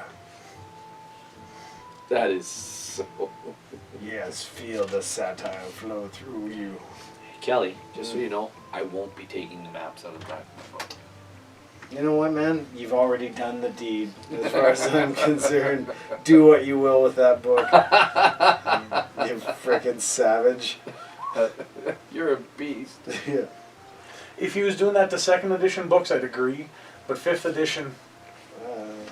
That is so... Yes, feel the satire flow through you. Kelly, just so you know, I won't be taking the maps out of the back of my book. You know what, man? You've already done the deed, as far as I'm concerned. Do what you will with that book. You frickin' savage. You're a beast. Yeah. If he was doing that to second edition books, I'd agree. But fifth edition,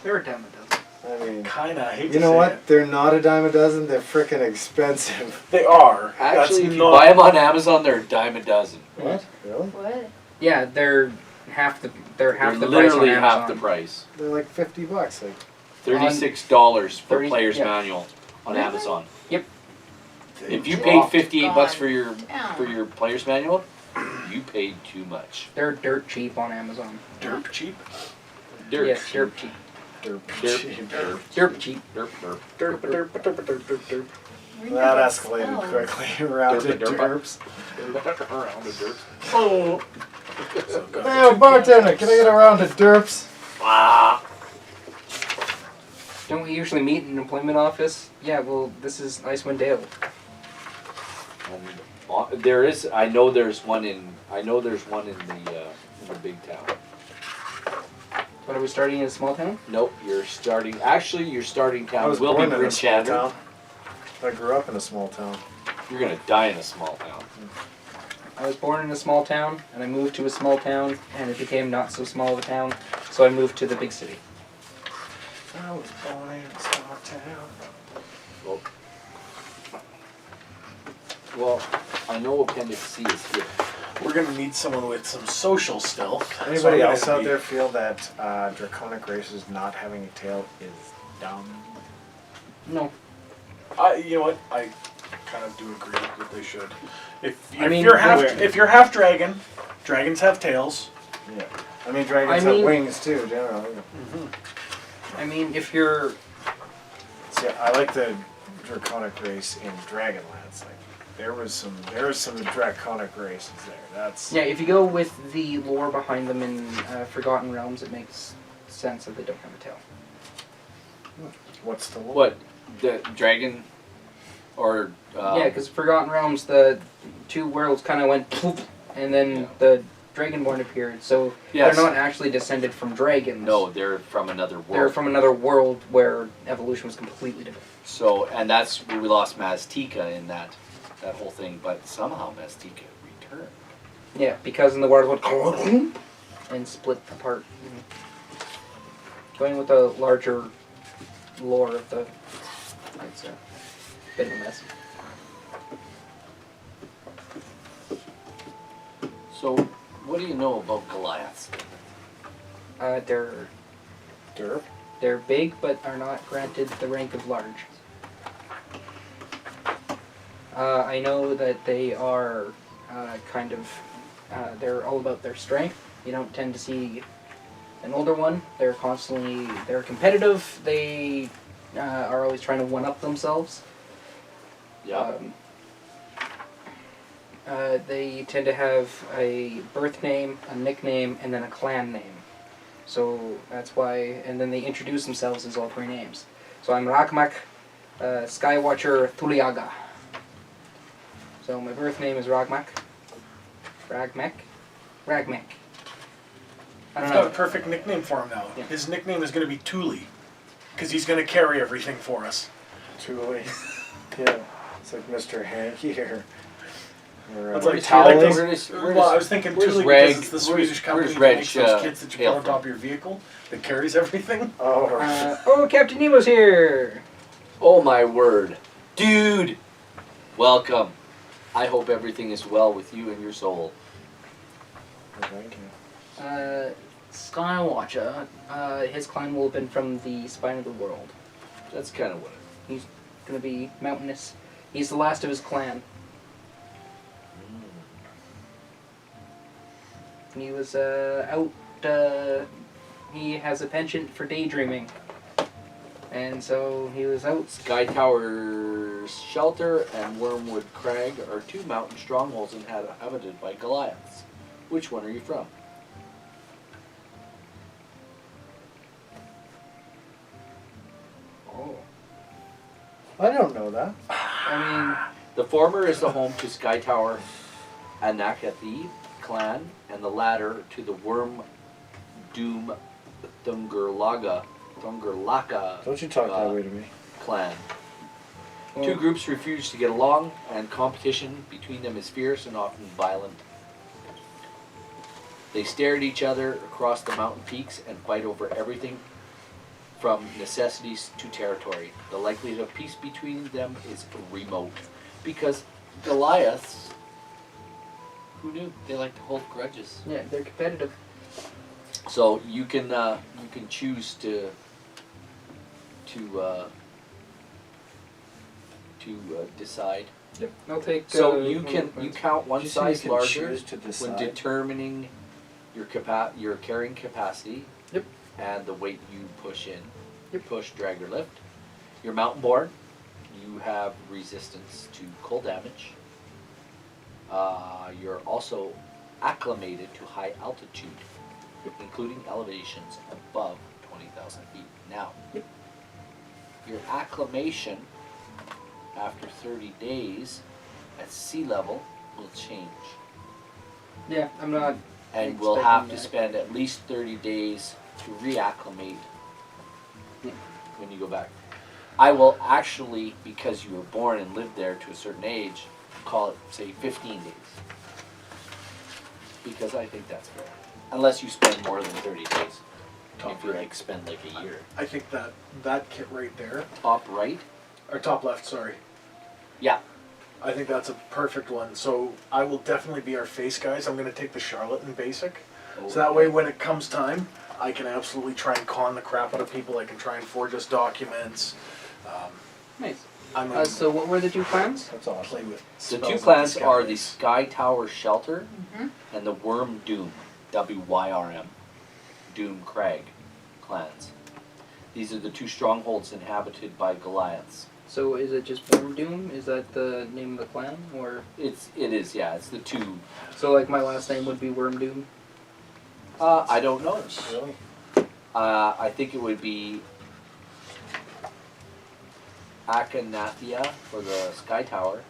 They're a dime a dozen. I mean, kinda. I hate to you know say what? it. They're not a dime a dozen. They're freaking expensive. They are. Actually, if That's you not, buy them on Amazon, they're a dime a dozen. What? Really? What? Yeah, they're half the They're price on literally Amazon. half the price. They're like $50. Like, $36 for 30 player's yeah. manual on Really? Amazon. Yep. If you paid dropped. $58 for God. your player's manual, you paid too much. They're dirt cheap on Amazon. derp cheap. Dirt. Yes, dirt cheap. derp. Derp. Derp. Dirt cheap. Derp. Derp. Derp, derp, derp, derp, derp, derp. Where do you That get escalated spells? quickly around to Derp. derps. Around the dirt. Oh. So go. Hey, bartender, can I get a round of derps? Ah. Don't we usually meet in an employment office? Yeah, well, this is Icewind Dale. And there is. I know there's one in the big town. But are we starting in a small town? Nope. You're starting. Actually, your starting I town was will be born in a small Bridgehaven. town. I grew up in a small town. You're gonna die in a small town. I was born in a small town, and I moved to a small town, and it became not so small of a town, so I moved to the big city. I was born in a small town. Well, I know Appendix C is here. We're gonna need someone with some social stealth. So Anybody I'm else gonna out be- there feel that draconic races not having a tail is dumb? No. You know what? I kind of do agree that they should. I mean, If you're half dragon, dragons have tails. Yeah. I mean, dragons I mean- have wings too, generally. I mean, if you're... See, I like the draconic race in Dragonlance. Like, there was some draconic races there. That's Yeah, if you go with the lore behind them in Forgotten Realms, it makes sense that they don't have a tail. What's the law? What? The dragon? Or Yeah, because Forgotten Realms, the two worlds kind of went poof, and then Yeah. the Dragonborn appeared. So Yes. they're not actually descended from dragons. No, they're from another world. They're from another world where evolution was completely different. So, and that's where we lost Maztica in that whole thing, but somehow Maztica returned. Yeah, because in the world went and split apart. Going with the larger lore of the... It's a bit of a mess. So, what do you know about Goliaths? They're Derp? They're big, but are not granted the rank of large. I know that they are they're all about their strength. You don't tend to see an older one. They're competitive. They are always trying to one-up themselves. Yeah. They tend to have a birth name, a nickname, and then a clan name. So that's why, and then they introduce themselves as all three names. So I'm Rakmak, Skywatcher Thuliaga. So my birth name is Ragmak. Ragmek? Ragmek. I I've don't got a know. perfect nickname for him now. Yeah. His nickname is going to be Thule, because he's going to carry everything for us. Thule. Yeah. It's like Mr. Hanky or It's like Towley. Well, I was thinking where's Thule Reg- because it's the Swedish company where's that Reg, makes those kits that you hail put on top of your vehicle that carries everything. Oh, right. Oh, Captain Nemo's here! Oh my word. Dude! Welcome. I hope everything is well with you and your soul. Thank you. Skywatcher, his clan will have been from the spine of the world. That's kind of what He's gonna be mountainous. He's the last of his clan. He was out. He has a penchant for daydreaming, and so he was out. Sky Tower's Shelter and Wormwood Crag are two mountain strongholds inhabited by Goliaths. Which one are you from? Oh, I don't know that. I The former is the home to Sky Tower Anakathi clan, and the latter to the Worm Doom Thungerlaka Don't you talk that way to me. clan. mean, Two groups refuse to get along, and competition between them is fierce and often violent. They stare at each other across the mountain peaks and fight over everything from necessities to territory. The likelihood of peace between them is remote. Because Goliaths, who knew? They like to hold grudges. Yeah, they're competitive. So you can choose to decide. Yep. I'll take. So you count one Did you say you size can larger choose to when decide? determining your carrying capacity. Yep. And the weight you push in. Yep. Push, drag, or lift. Your mountain born, you have resistance to cold damage. You're also acclimated to high altitude, including elevations above 20,000 feet. Now, your acclimation after 30 days at sea level will change. Yeah, I'm not. And we'll expecting have to that. spend at least 30 days to reacclimate when you go back. I will actually, because you were born and lived there to a certain age, call it, say, 15 days. Because I think that's fair. Unless you spend more than 30 days. Top If you right. like spend like a year. I think that kit right there, Top right? or top left, sorry. Yeah. I think that's a perfect one. So I will definitely be our face guys. I'm going to take the Charlotte in basic. So that way when it comes time, I can absolutely try and con the crap out of people. I can try and forge us documents. Nice. I'm going to So what were the two clans? That's awesome. play with The spells two with clans these are the guys. Sky Tower Shelter Mhm. and the Worm Doom, W-Y-R-M, Doom Crag clans. These are the two strongholds inhabited by Goliaths. So is it just Worm Doom? Is that the name of the clan, or It is, yeah. It's the two. so like my last name would be Worm Doom? I don't know. Really? I think it would be Akhenathia for the Sky Tower.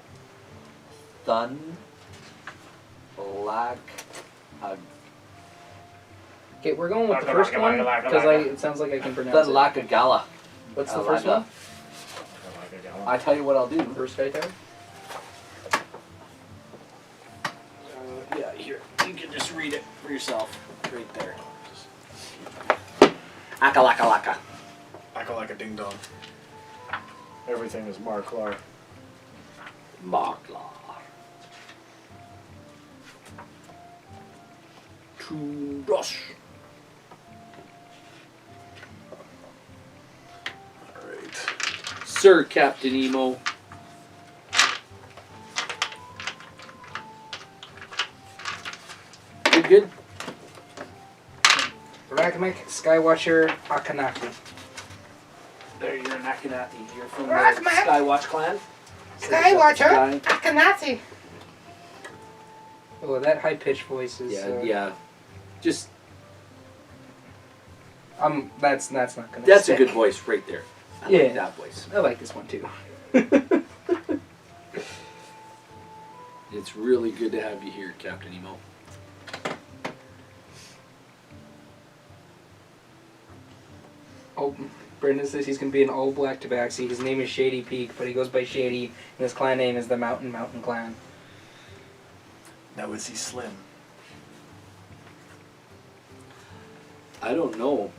Thun, Black, Okay, we're going with the first one because it sounds like I can pronounce Thun it. Lakagala. What's the first one? I tell you what I'll do. First Sky Tower. Yeah, here. You can just read it for yourself. Right there. Akalaka. Act like a ding dong. Everything is Marklar. Maglar. To rush. Alright. Sir Captain Emo. Good? Ragnak Skywatcher Akhenaten. There, you're an Akhenaten. You're from the Ragmak. Skywatch clan. Skywatcher. Sky. Akhenaten. Oh, that high pitched voice is. Yeah. Just That's not gonna. that's stick. a good voice right there. I Yeah. like that voice. I like this one too. It's really good to have you here, Captain Emo. Oh, Brendan says he's gonna be an all black tabaxi. His name is Shady Peak, but he goes by Shady, and his clan name is the Mountain Clan. Now is he slim? I don't know.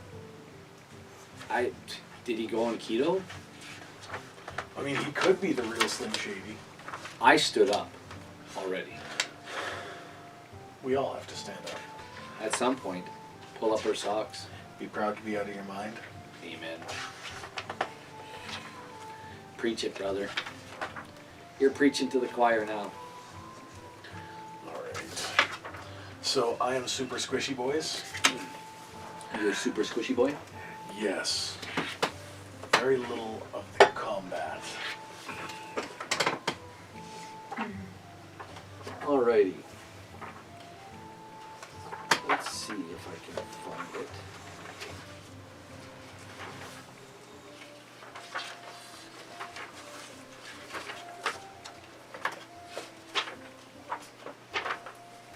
Did he go on keto? I mean, he could be the real Slim Shady. I stood up already. We all have to stand up. At some point, pull up our socks. Be proud to be out of your mind. Amen. Preach it, brother. You're preaching to the choir now. Alright. So, I am super squishy, boys. You're a super squishy boy? Yes. Very little of the combat. Alrighty. Let's see if I can find it.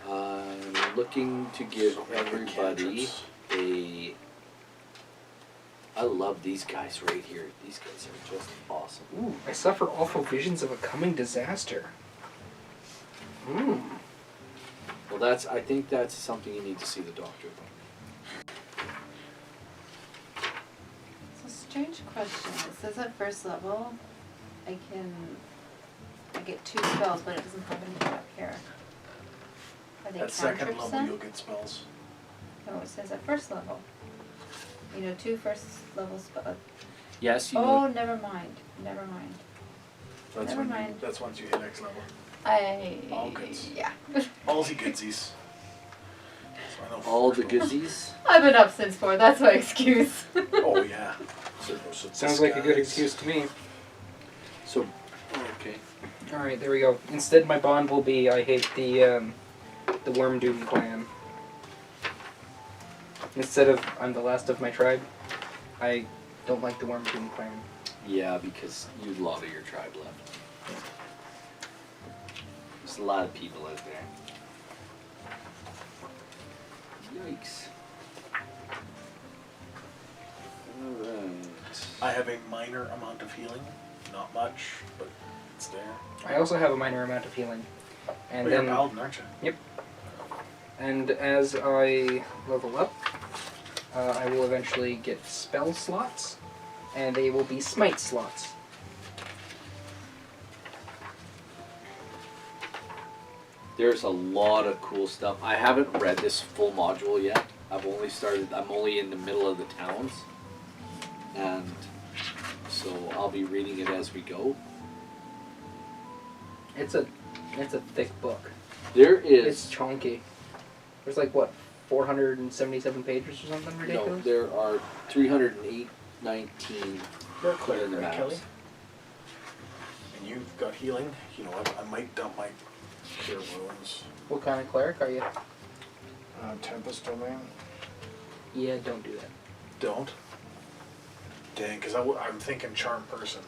I'm looking to give everybody Cantrips. a... I love these guys right here. These guys are just awesome. Ooh, I suffer awful visions of a coming disaster. Well, I think that's something you need to see the doctor about. So strange question. It says at first level, I get 2 spells, but it doesn't have any up here. Are they At second cantrips level, then? you'll get spells. No, it says at first level. 2 first level spells. Yes, you Oh, know. never mind. Never mind. That's Never when mind. that's once you hit X level. All goods. Yeah. Allsy goodsies. So I know All the first goodies. I've been up since 4. That's my excuse. levels- Oh yeah. Sounds like a good excuse to me. So, okay. Alright, there we go. Instead, my bond will be I hate the Worm Doom clan. Instead of I'm the last of my tribe, I don't like the Worm Doom clan. Yeah, because you have a lot of your tribe left. There's a lot of people out there. Yikes. Alright. I have a minor amount of healing, not much, but it's there. I also have a minor amount of healing. And But then you're a paladin, aren't you? and as I level up, I will eventually get spell slots, and they will be smite slots. There's a lot of cool stuff. I haven't read this full module yet. I'm only in the middle of the towns. And so I'll be reading it as we go. It's a thick book. There It's is, chunky. There's like what, 477 pages or something ridiculous? there are 319 You're a cleric, in the right, maps. Kelly? And you've got healing. You know what? I might dump my cure wounds. What kind of cleric are you? Tempest Domain. Yeah, don't do that. Don't. Dang, because I'm thinking charm person.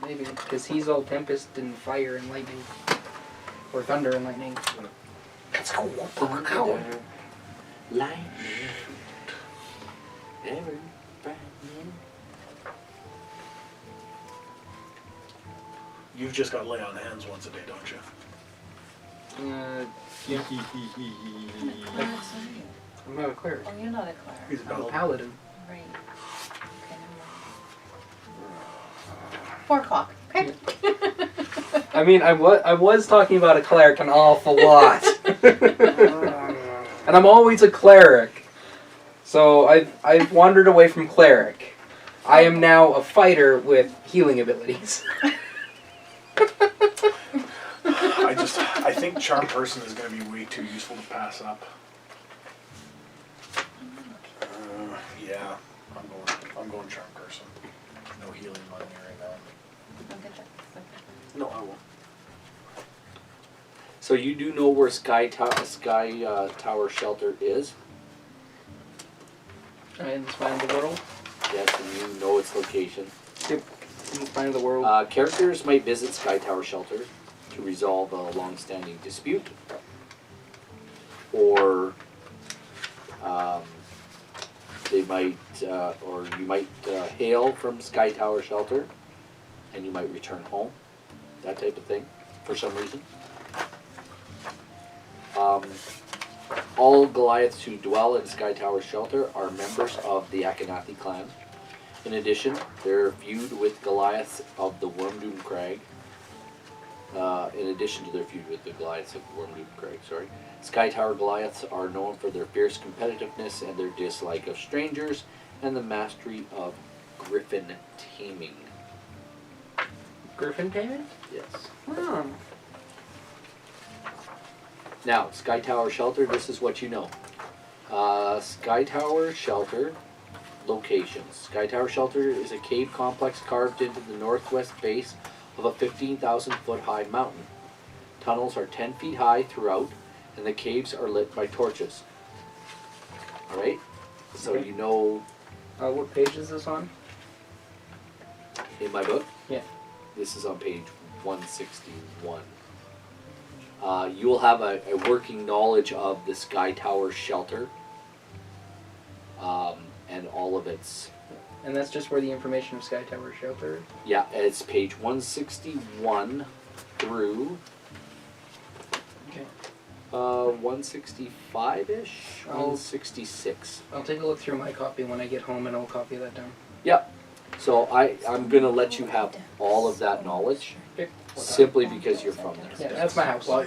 Maybe because he's all tempest and fire and lightning, or thunder and lightning. Let's go. Thunder, lightning, ever brightening. You've just got lay on hands once a day, don't you? Yeah. I'm not a cleric. Oh, you're not a cleric. He's a I'm a paladin. paladin. Right. Okay, never mind. 4 o'clock. Okay. I mean, I was talking about a cleric an awful lot. And I'm always a cleric. So I've wandered away from cleric. I am now a fighter with healing abilities. I think charm person is going to be way too useful to pass up. Yeah, I'm going charm person. No healing on me right now. I'll get that. No, I won't. So you do know where Sky Tower Shelter is? In the spine of the world. Yes, and you know its location. Yep. In the spine of the world. Characters might visit Sky Tower Shelter to resolve a long-standing dispute, or they might, or you might hail from Sky Tower Shelter, and you might return home. That type of thing, for some reason. All Goliaths who dwell in Sky Tower Shelter are members of the Akhenathi clan. In addition, they're feud with Goliaths of the Wormdoom Crag. In addition to their feud with the Goliaths of Wormdoom Crag, Sky Tower Goliaths are known for their fierce competitiveness and their dislike of strangers, and the mastery of griffin taming. Griffin taming? Yes. Oh. Now, Sky Tower Shelter, this is what you know. Sky Tower Shelter locations. Sky Tower Shelter is a cave complex carved into the northwest base of a 15,000 foot high mountain. Tunnels are 10 feet high throughout, and the caves are lit by torches. Alright? So Okay. you know, What page is this on? in my book, Yeah. this is on page 161. You will have a working knowledge of the Sky Tower Shelter and all of its. And that's just where the information of Sky Tower Shelter is? Yeah, it's page 161 through Okay. 165-ish, I'll- 166. I'll take a look through my copy when I get home, and I'll copy that down. Yeah. So I'm gonna let you have all of that knowledge, Okay. simply because you're from there. Yeah, that's my house. Well,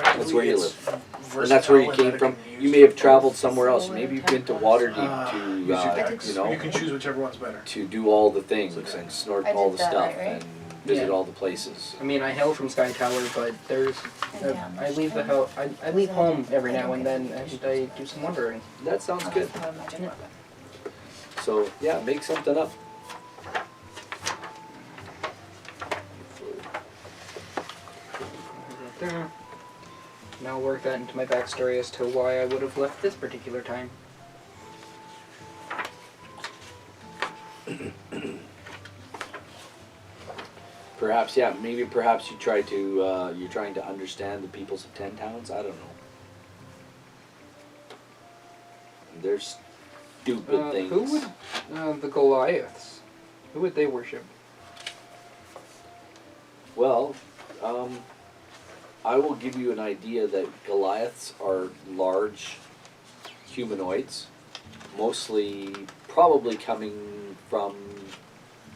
That's where you live. And that's where you came from. You may have traveled somewhere else. Maybe you've been to Waterdeep You to, can choose whichever one's better. to do all the things and snort I all did the that stuff right, right? and visit Yeah. all the places. I mean, I hail from Sky Tower, but there's I leave the house. I leave home every now and then, and I do some wandering. That sounds good. So yeah, make something up. There. And I'll work that into my backstory as to why I would have left this particular time. Perhaps, yeah, maybe perhaps you try to, you're trying to understand the peoples of 10 towns, I don't know. There's stupid things. Who would the Goliaths? Who would they worship? Well, I will give you an idea that Goliaths are large humanoids, mostly probably coming from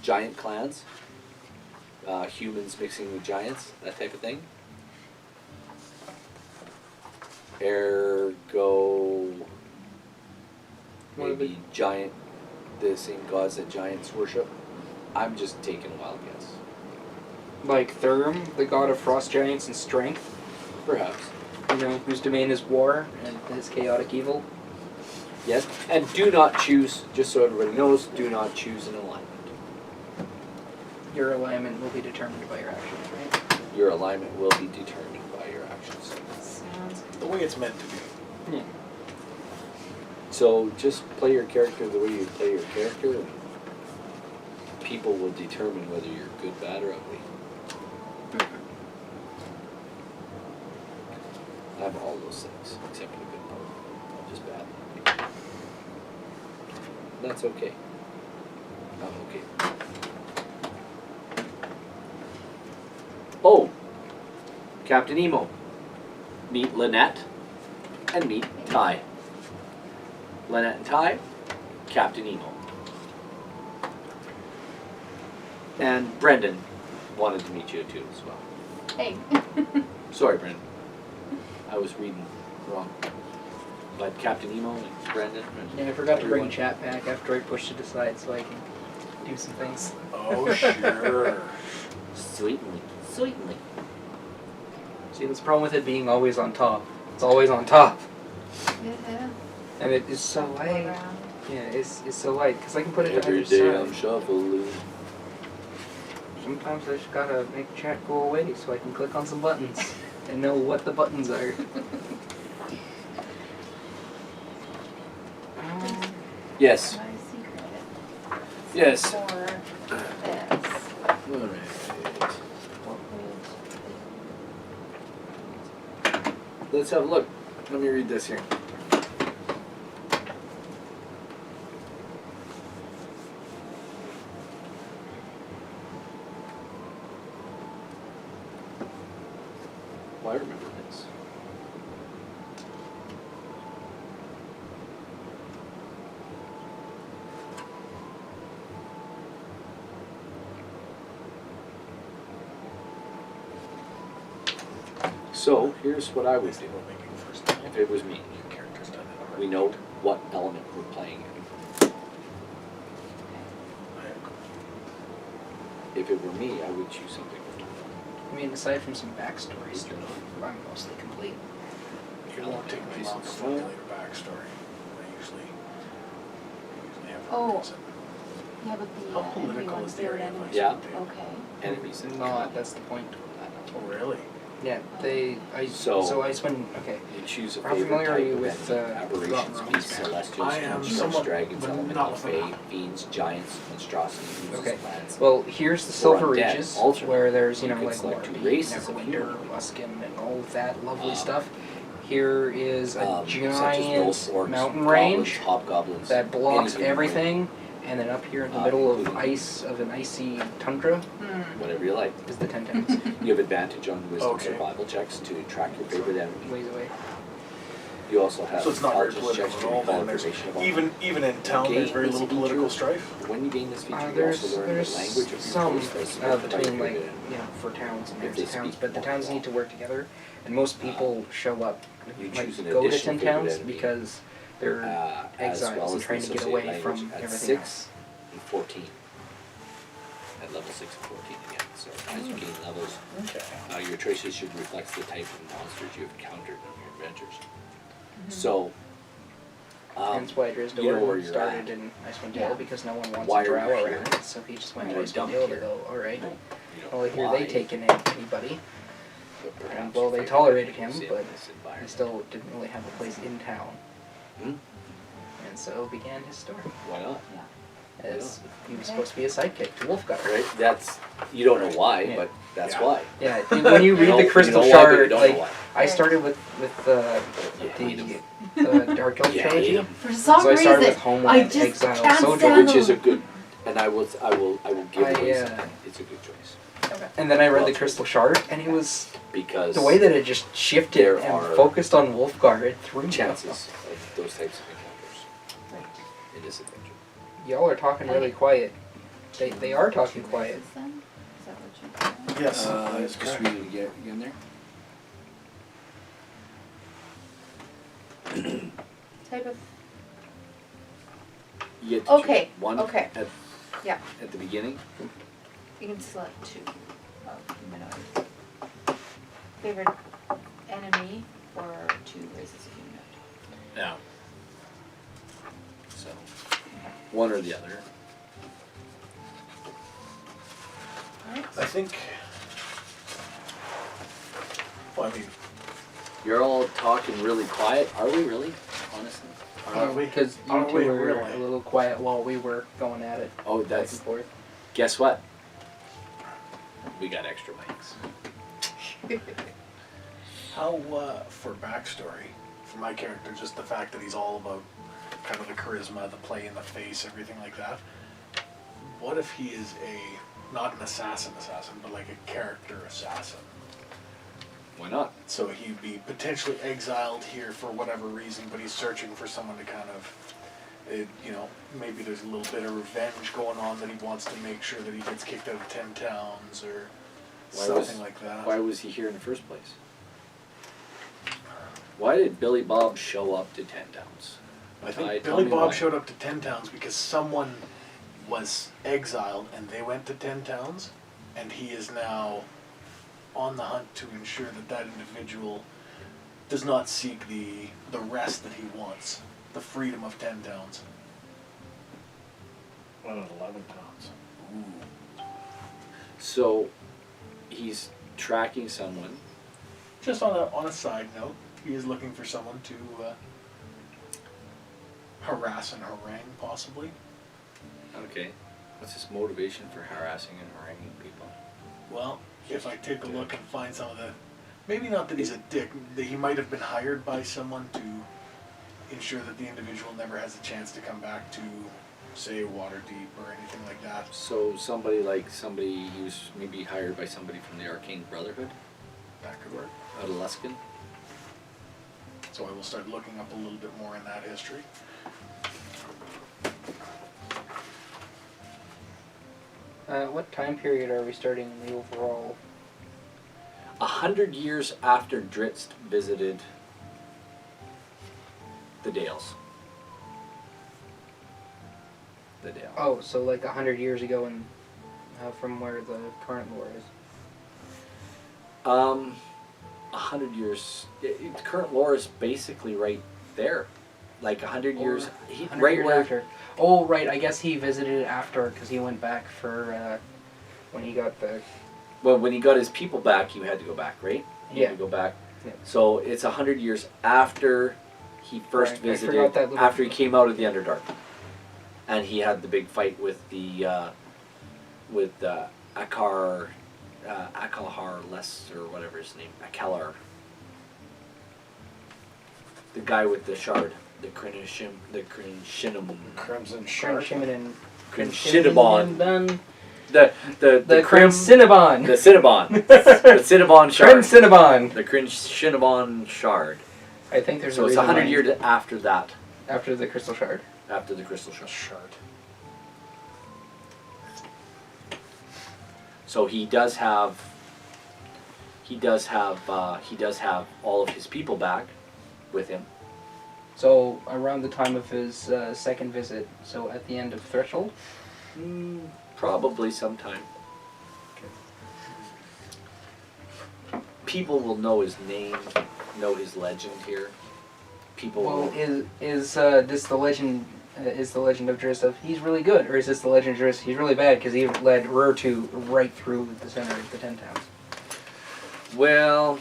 giant clans. Humans mixing with giants, that type of thing. Ergo, maybe giant, the same gods that giants worship. I'm just taking a wild guess. Like Thurm, the god of frost giants and strength, Perhaps. you know, whose domain is war and his chaotic evil. Yes, and do not choose, just so everybody knows, do not choose an alignment. Your alignment will be determined by your actions, right? Your alignment will be determined by your actions. Sounds The way it's meant to be. Yeah. So just play your character the way you play your character, and people will determine whether you're good, bad, or ugly. I'm all those things, except for the good part. I'm just bad. That's okay. I'm okay. Oh! Captain Emo. Meet Lynette and meet Ty. Lynette and Ty, Captain Emo. And Brendan wanted to meet you too as well. Hey. Sorry, Brendan. I was reading wrong. But Captain Emo and Brendan. And Yeah, I forgot to bring everyone. chat back after I pushed it aside so I can do some things. Oh, sure. Sweetly. Sweetly. See, that's the problem with it being always on top. It's always on top. Yeah. And it is so light. Around. Yeah, it's so light, because I can put it to Every either day side. I'm shuffling. Sometimes I just gotta make chat go away so I can click on some buttons and know what the buttons are. Yes. My secret Yes. for this. Alright. Let's have a look. Let me read this here. Well, I remember this. So, here's what I would do if it was me. Your character's done it already. We know what element we're playing in. If it were me, I would choose something with I mean, aside from some backstory stuff, I'm mostly complete. It won't take place in the formulator backstory. I usually have Oh. records of- Yeah, but the How political everyone is the failed area? anyway. Yeah. Okay. enemies. It's not, that's the point. Oh, really? Yeah, So- so I spend, okay. You choose a How favorite familiar are type you of with, enemy. Aberrations, Rime? beasts, celestials, I am monsters, somewhat, dragons, but not elemental, with fae, that. fiends, giants, monstrosities, muses, Okay. plants. Well, here's the Silver undead, Reaches, alternate. where there's, you You know, can like select two Warbeat, races of Neverwinter, human. Luskin, and all of that lovely Um, stuff. Here is a Such as giant ghosts, orcs, mountain goblins, range hobgoblins, that blocks any humanoid. everything, and then up here in the middle of ice, of an icy tundra, Whatever you like. is the 10 towns. You have advantage on wisdom Okay. survival checks to track your favorite enemy. Ways away. You also have So it's not very intelligence checks political to at all. recall Then there's information about even in town, there's very little political strife. When you gain this feature, you There's also learn the language of your some choice as well as between your like favorite enemy. for towns and If they next to towns, speak but the more towns well. need to work together, and most people show up You like choose an go to additional 10 favorite towns enemy, because they're as exiles well and as trying the to get associated away language from at everything 6 else. and 14. At level 6 and 14 again. So as you gain levels, Okay. your choices should reflect the type of monsters you've encountered in your adventures. So, Hence why Drizzt you know where Doran you're started at. in Icewind Yeah. Dale because no one wants Why a are drow you here? around, so he just went You to were Icewind dumped Dale to here. go, alright, You know, well here why, they taken anybody, but and perhaps well your they favorite tolerated him, enemy is in but this he environment. still didn't really have a place in town. Hmm? And so began his story. Why not? As he was supposed to be a sidekick to Wolfgar. Right? That's, you don't know why, Yeah. but that's Yeah. why. Yeah, when you read know- the you Crystal know why, but you Shard, don't know like why. I started with You hate him. the Dark Elf You hate trilogy. him. For some So I started reason, with Homeland, I just Exile, can't Sojourn, stand Which is a them. good, and I will give I, away uh, something. It's a good choice. and then I read Well, the Crystal Shard, and it was Because the way that it just shifted there and are focused on Wolfgar. It threw me chances off. of those types of encounters in this adventure. Y'all are talking really quiet. They are talking quiet. Is that what you're doing? Yes. that is Just correct. read it again there. Type of, You get to Okay, choose one okay. Yeah. at the beginning. you can select two of humanoid. Favorite enemy or two races of humanoid. No. So, one or the other. I think. Well, I mean, You're all talking really quiet. Are we really? Honestly? Are we? Because you Are two we were really? a little quiet while we were going at it Oh, back and that's. forth. Guess what? We got extra mics. how for backstory for my character, just the fact that he's all about kind of the charisma, the play in the face, everything like that. What if he is not an assassin, but like a character assassin? Why not? So he'd be potentially exiled here for whatever reason, but he's searching for someone to kind of, maybe there's a little bit of revenge going on that he wants to make sure that he gets kicked out of 10 towns or something like that. Why was he here in the first place? Why did Billy Bob show up to 10 towns? I think Tell Billy me Bob why. showed up to 10 towns because someone was exiled and they went to 10 towns, and he is now on the hunt to ensure that that individual does not seek the rest that he wants, the freedom of 10 towns. One of 11 pounds. So, he's tracking someone. Just on a side note, he is looking for someone to harass and harangue, possibly. Okay. What's his motivation for harassing and haranguing people? Well, if I take a look and find some of the, maybe not that he's a dick, that he might have been hired by someone to ensure that the individual never has a chance to come back to, say, Waterdeep or anything like that. So somebody he was maybe hired by somebody from the Arcane Brotherhood That could work. out of Luskin. So I will start looking up a little bit more in that history. What time period are we starting in the overall? 100 years after Drizzt visited the Dales. The Dale. Oh, so like 100 years ago, and from where the current lore is. 100 years. The current lore is basically right there. Like 100 years. 100 Right years where. after. Oh, right. I guess he visited after because he went back for when he got the. Well, when he got his people back, he had to go back, right? He Yeah. had to go back. Yeah. So it's 100 years after he first Right, I visited, forgot that little- after he came out of the Underdark, and he had the big fight with the Akalhar Less or whatever his name, Akalar, the guy with the shard, the Crimson Crimson Sharon Shark. Shimon and Cinnabon. Done. The Crim Cinnabon. The Cinnabon. The Cinnabon shard. Crim Cinnabon. The Cinnabon shard. I think there's So a it's reason 100 why. years after that. After the crystal shard. After the crystal shard. Shard. So he does have all of his people back with him. So around the time of his second visit, so at the end of Threshold. Probably sometime. People will know his name, know his legend here. People Well, will. is this the legend? Is the legend of Driz of he's really good, or is this the legend of Driz he's really bad because he led Rurtu right through the center of the 10 towns? Well,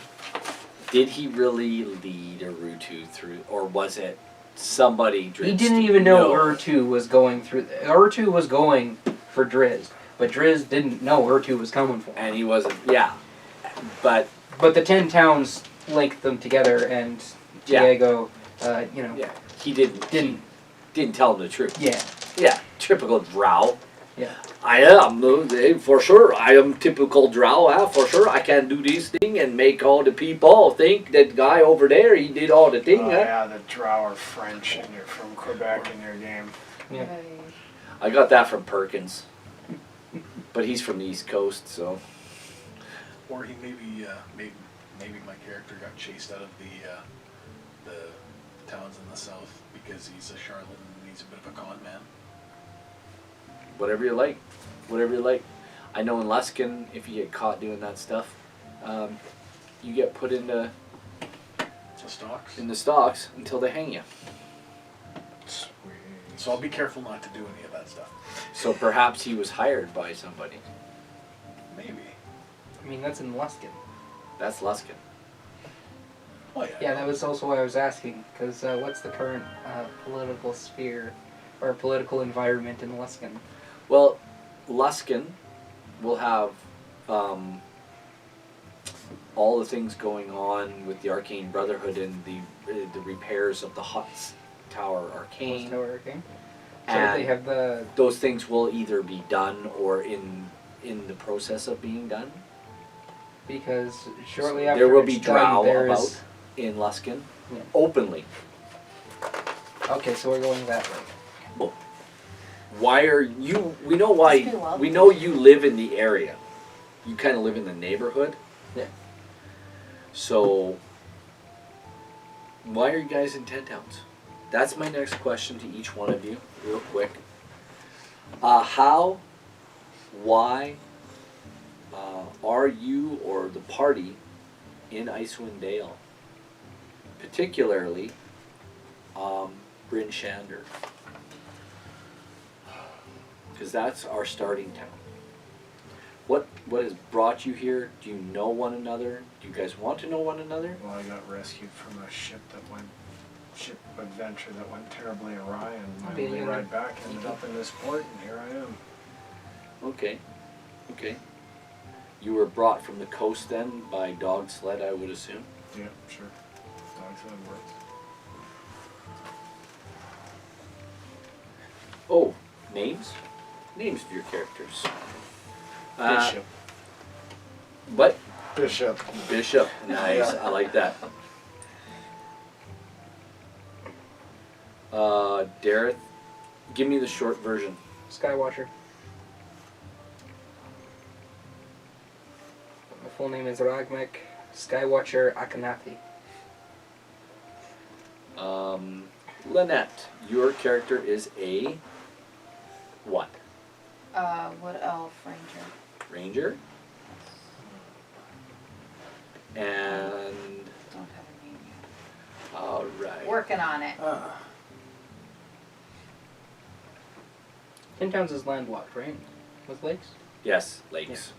did he really lead Urutu through, or was it somebody? He didn't even know Urtu was going through. Urtu was going for Driz, but Driz didn't know Urtu was coming for him. And he wasn't. Yeah, but the 10 towns linked them together, and Yeah. Diego, yeah, he didn't tell him the truth. Yeah. Yeah, typical drow. Yeah. I am, for sure. I am typical drow, for sure. I can do this thing and make all the people think that guy over there, he did all the thing. Yeah, the drow are French and you're from Quebec in your game. Yeah. Right. I got that from Perkins. But he's from the East Coast, so. Or he maybe my character got chased out of the towns in the south because he's a charlatan and he's a bit of a con man. Whatever you like. Whatever you like. I know in Luskin, if you get caught doing that stuff, you get put in the stocks until they hang you. Sweet. So I'll be careful not to do any of that stuff. So perhaps he was hired by somebody. Maybe. I mean, that's in Luskin. That's Luskin. Oh yeah. Yeah, that was also why I was asking, because what's the current political sphere or political environment in Luskin? Well, Luskin will have all the things going on with the Arcane Brotherhood and the repairs of the Huts Tower Arcane. Tower Arcane. So And they have the those things will either be done or in the process of being done. because shortly after There will it's be done, drow there about is- in Luskin Yeah. openly. Okay, so we're going that way. Why are you? We know why. Must be wild. We know you live in the area. You kind of live in the neighborhood. Yeah. So, why are you guys in 10 towns? That's my next question to each one of you, real quick. How, why are you or the party in Icewind Dale? Particularly, Bryn Shander. Because that's our starting town. What has brought you here? Do you know one another? Do you guys want to know one another? Well, I got rescued from a ship adventure that went terribly awry, and my Being only in ride back ended up in this port, and here I am. Okay. Okay. You were brought from the coast then by dog sled, I would assume. Yeah, sure. Dog sled works. Oh, names? Names of your characters. Bishop. What? Bishop. Bishop. Nice. I like that. Dareth, give me the short version. Skywatcher. My full name is Ragmek Skywatcher Akhenathi. Lynette, your character is a what? Wood elf ranger. Ranger? And Don't have a name yet. alright. Working on it. Tin Towns is landlocked, right? With lakes? Yes, lakes.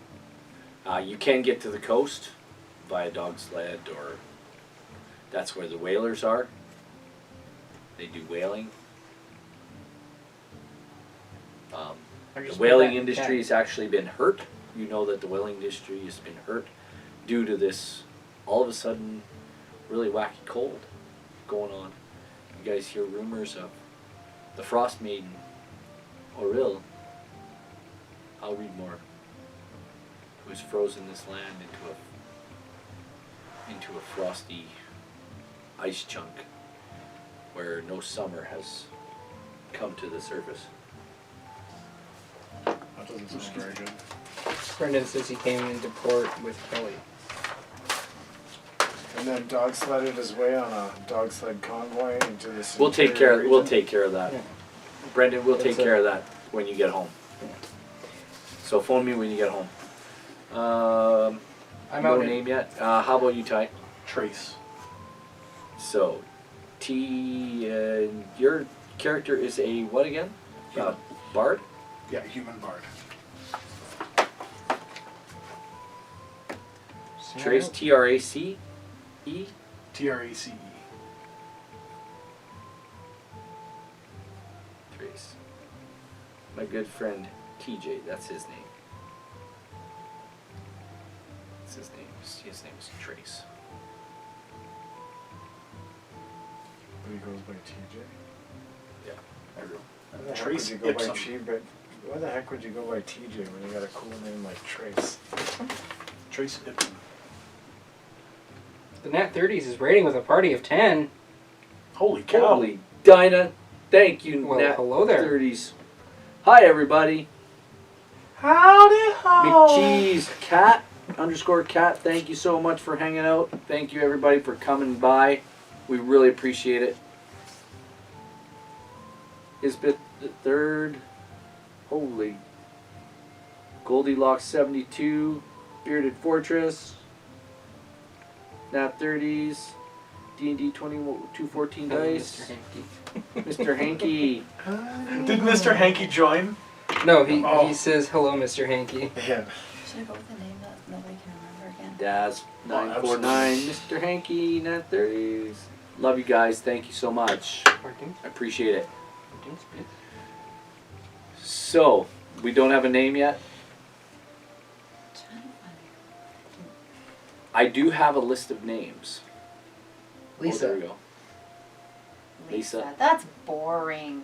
You can get to the coast via dog sled, or that's where the whalers are. They do whaling. The whaling industry has actually been hurt. You know that the whaling industry has been hurt due to this all of a sudden really wacky cold going on. You guys hear rumors of the frostmaiden Auril read more. Who's frozen this land into a frosty ice chunk where no summer has come to the surface. That doesn't sound very good. Brendan says he came into port with Kelly. And then dog sledded his way on a dog sled convoy into this. We'll take interior care. We'll region. take care of that. Yeah. Brendan, we'll take That's care of that when you get home. Yeah. So phone me when you get home. I'm no out. name yet. How about you, Ty? Trace. So, your character is a what again? Bard? Yeah, human bard. Trace, Trace? Trace. Trace. My good friend TJ, that's his name. That's his name. His name is Trace. But he goes by TJ. Yeah. Why the heck Trace would you go by Ipsum. But why the heck would you go by TJ when you got a cool name like Trace? Trace Ipsum. The Nat 30s is rating with a party of 10. Holy cow. Holy Dinah. Thank you, Well, Nat hello there. 30s. Hi, everybody. Howdy ho. McCheese Cat _Cat. Thank you so much for hanging out. Thank you, everybody, for coming by. We really appreciate it. Isbeth the Third. Holy. Goldilocks 72. Bearded Fortress. Nat 30s. D&D 214 dice. Mr. Hanky. Mr. Hanky. Did Mr. Hanky join? No, Oh. he says hello, Mr. Hanky. Yeah. Should I go with a name that nobody can remember again? Daz 949. Mr. Hanky. Nat 30s. Love you guys. Thank you so much. I appreciate it. So, we don't have a name yet. Trying to find I do have a list of names. Lisa. Oh, there we go. it. Lisa. That's boring.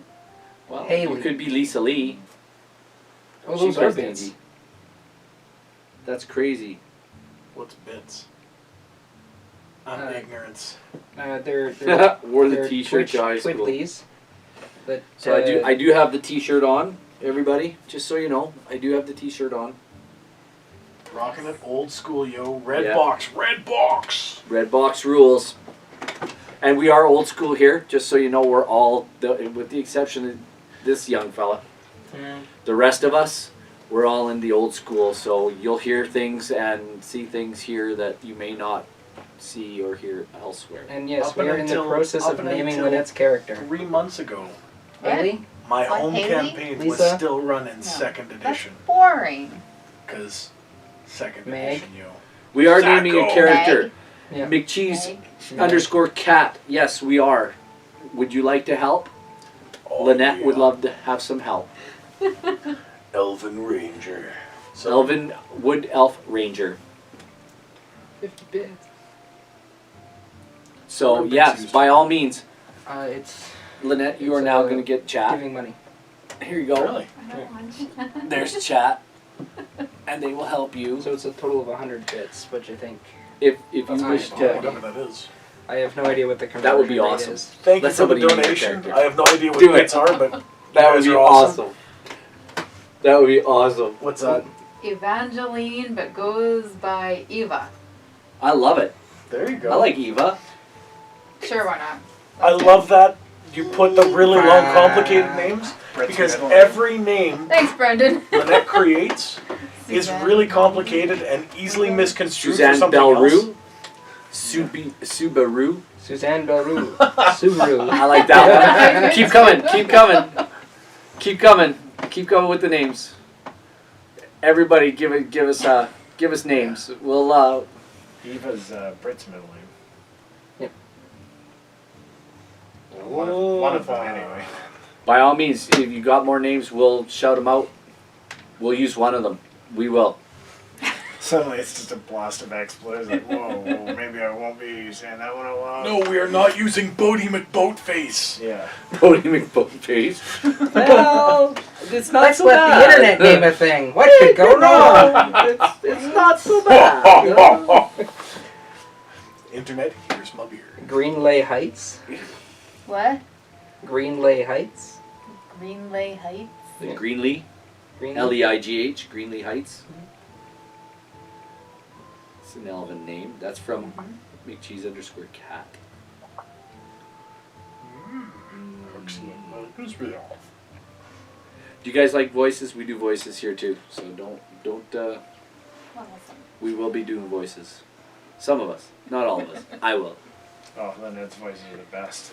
Well, Haley. you could be Lisa Lee. Oh, She those are plays bits. D&D. That's crazy. What's bits? Ignorance. They're Wore the they're t-shirt to high school. Twiddlies. But, So I do have the t-shirt on, everybody. Just so you know, I do have the t-shirt on. Rocking it old school, yo. Red Yeah. box. Red box. Red box rules. And we are old school here, just so you know. We're all, with the exception of this young fella. The rest of us, we're all in the old school. So you'll hear things and see things here that you may not see or hear elsewhere. And yes, Up we are in the until- process up of naming until- Lynette's character. 3 months ago, Haley? my What, home Haley? campaign was Lisa? still running No. 2nd That's edition. boring. Because 2nd Meg? edition, yo. We are Zacko. naming a character. Yeah. McCheese Meg. _Cat. Yes, we are. Would you like to help? Oh, Lynette would yeah. love to have some help. Elven Ranger. So, Elven Wood Elf Ranger. 50 bits. So What are bits yes, used by for? all means, It's Lynette, you are It's, now uh, going to get chat. giving money. Here you go. Really? I don't want There's chat, and they will help you So it's a total of 100 bits, what you think? if you That's wish fine. to. Whatever that is. I have no idea what the conversion That would be rate awesome. is. Thank Let you for the somebody name your donation. character. I have no idea what Do it. bits are, but That would guys be are awesome. awesome. That would be awesome. what's that? Evangeline, but goes by Eva. I love it. There you go. I like Eva. Sure, why not? I love that you put the really long, complicated names Brett's because middle name. every name Thanks, Brendan. Lynette creates is Suzanne. really complicated and easily misconstrued for Suzanne something else. Belrue. Subaru. Suzanne Belrue. Subaru. I like that one. Keep coming. Keep coming. Keep coming. Keep coming with the names. Everybody, give us names. We'll Eva's Britt's middle name. Yep. One of them, anyway. by all means, if you got more names, we'll shout them out. We'll use one of them. We will. Suddenly it's just a blast of expletives. Like, whoa, maybe I won't be saying that one out loud. No, we are not using Bodie McBoatface. Yeah. Bodie McBoatface. Well, It's not let's so let bad. the internet name a thing. What could go wrong? It's not so bad. you know? Internet, here's my beer. Greenlay Heights. What? Greenlay Heights. Greenlay Heights? The Greenlee, Greenlay. Leigh, Greenlee Heights. It's an elven name. That's from McCheese_cat. Excellent. Do you guys like voices? We do voices here too. So don't. Awesome. We will be doing voices. Some of us, not all of us. I will. Oh, then its voices are the best.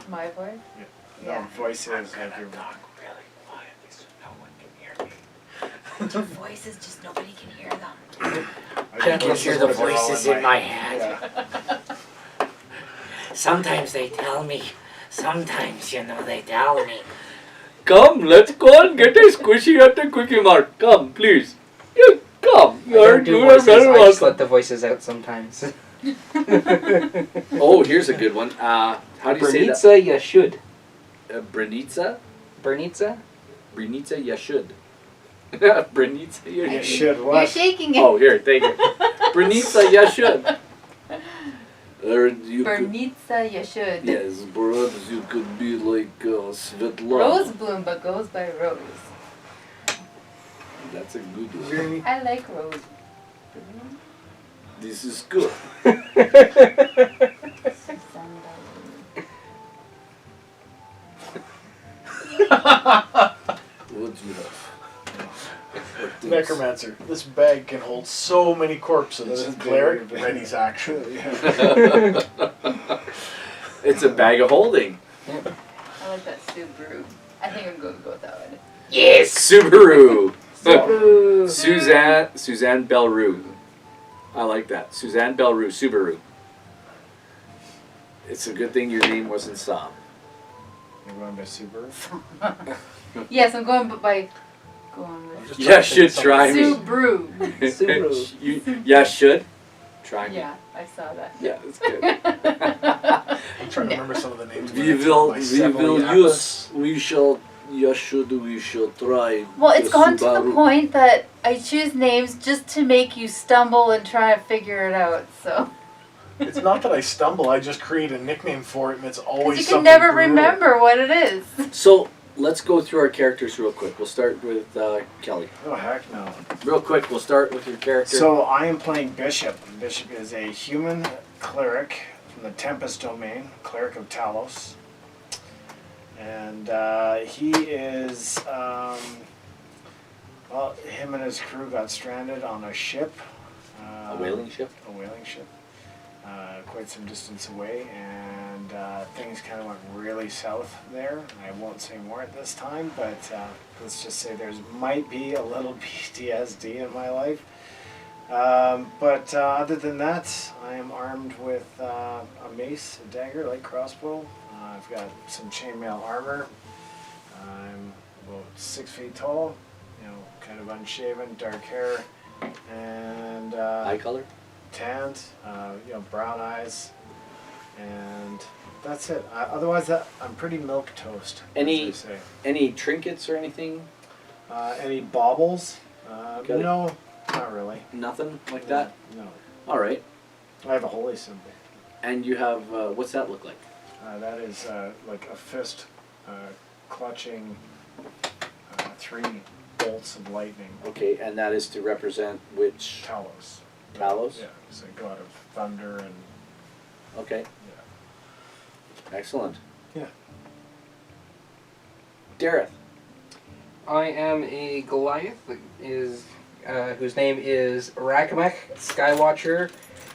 My voice? No, Yeah. voices like your. really quietly so no one can hear me. Voices, just nobody can hear them. I can hear the voices in my head. Yeah. Sometimes they tell me. Sometimes, they tell me. Come, let's go and get a squishy at the Quickie Mart. Come, please. You come. I don't do voices, I just let the voices out sometimes. Oh, here's a good one. How do you say that? Bernitza, you should. Bernitza? Bernitza? Bernitza, you should. Bernitza, you You should. should You're what? shaking it. Oh, here, take it. Bernitza, you should. Or you could, Bernitza, you should. yes, perhaps you could be like Svetlana. Rose bloom, but goes by Rose. That's a good one. I like Rose bloom. This is good. What do you have? What things? Necromancer, this bag can hold so many corpses. That is Cleric, big. ready's action. It's a bag of holding. I like that Subaru. I think I'm going to go with that one. Yes! Subaru. Subaru. Suzanne Belrue. I like that. Suzanne Belrue, Subaru. It's a good thing your name wasn't Saab. You're going by Subaru? Yes, I'm going going with Yeah, should try me. Subaru. Yeah, should try me. Yeah, I saw that. Yeah, it's good. I'm trying to remember some of the names. We will use. We shall. Yeah, we shall try. Well, it's the gone to the Subaru. point that I choose names just to make you stumble and try to figure it out. So, It's not that I stumble, I just create a nickname for it and it's always because you something can never brutal. remember what it is. So let's go through our characters real quick. We'll start with Kelly. Oh, heck no. Real quick, we'll start with your character. So I am playing Bishop. Bishop is a human cleric from the Tempest domain, cleric of Talos. And he is, well, him and his crew got stranded on a ship. a whaling ship. A whaling ship. Quite some distance away, and things kind of went really south there. I won't say more at this time, but let's just say there's might be a little PTSD in my life. But other than that, I am armed with a mace, a dagger, light crossbow. I've got some chainmail armor. I'm about 6 feet tall, kind of unshaven, dark hair, and Eye color. tanned, brown eyes, and that's it. Otherwise, I'm pretty milk toast. Any- as they say. Any trinkets or anything? Any baubles? Got it. No, not really. Nothing like that. No. All right. I have a holy symbol. And you have what's that look like? That is like a fist clutching 3 bolts of lightning. Okay, and that is to represent which Talos. Talos? Yeah, it's a god of thunder and Okay, yeah. excellent. Yeah. Dareth. I am a Goliath whose name is Rakamech Skywatcher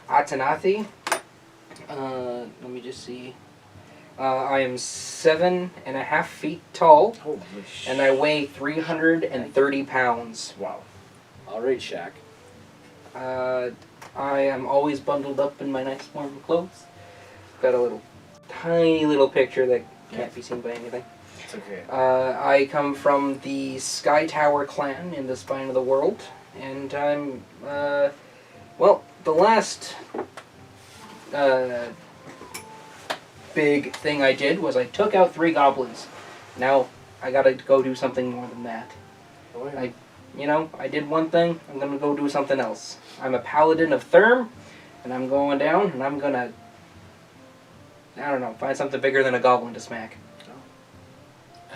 Atanathi. Let me just see. I am 7.5 feet tall, Holy shit. and I weigh 330 pounds. Wow. All right, Shaq. I am always bundled up in my nice warm clothes. Got a tiny little picture that can't be seen by anything. It's okay. I come from the Sky Tower clan in the Spine of the World. and I'm well. The last big thing I did was I took out 3 goblins. Now I gotta go do something more than that. Oh, yeah. I did one thing. I'm gonna go do something else. I'm a paladin of Therm, and I'm going down, and I'm gonna, I don't know, find something bigger than a goblin to smack.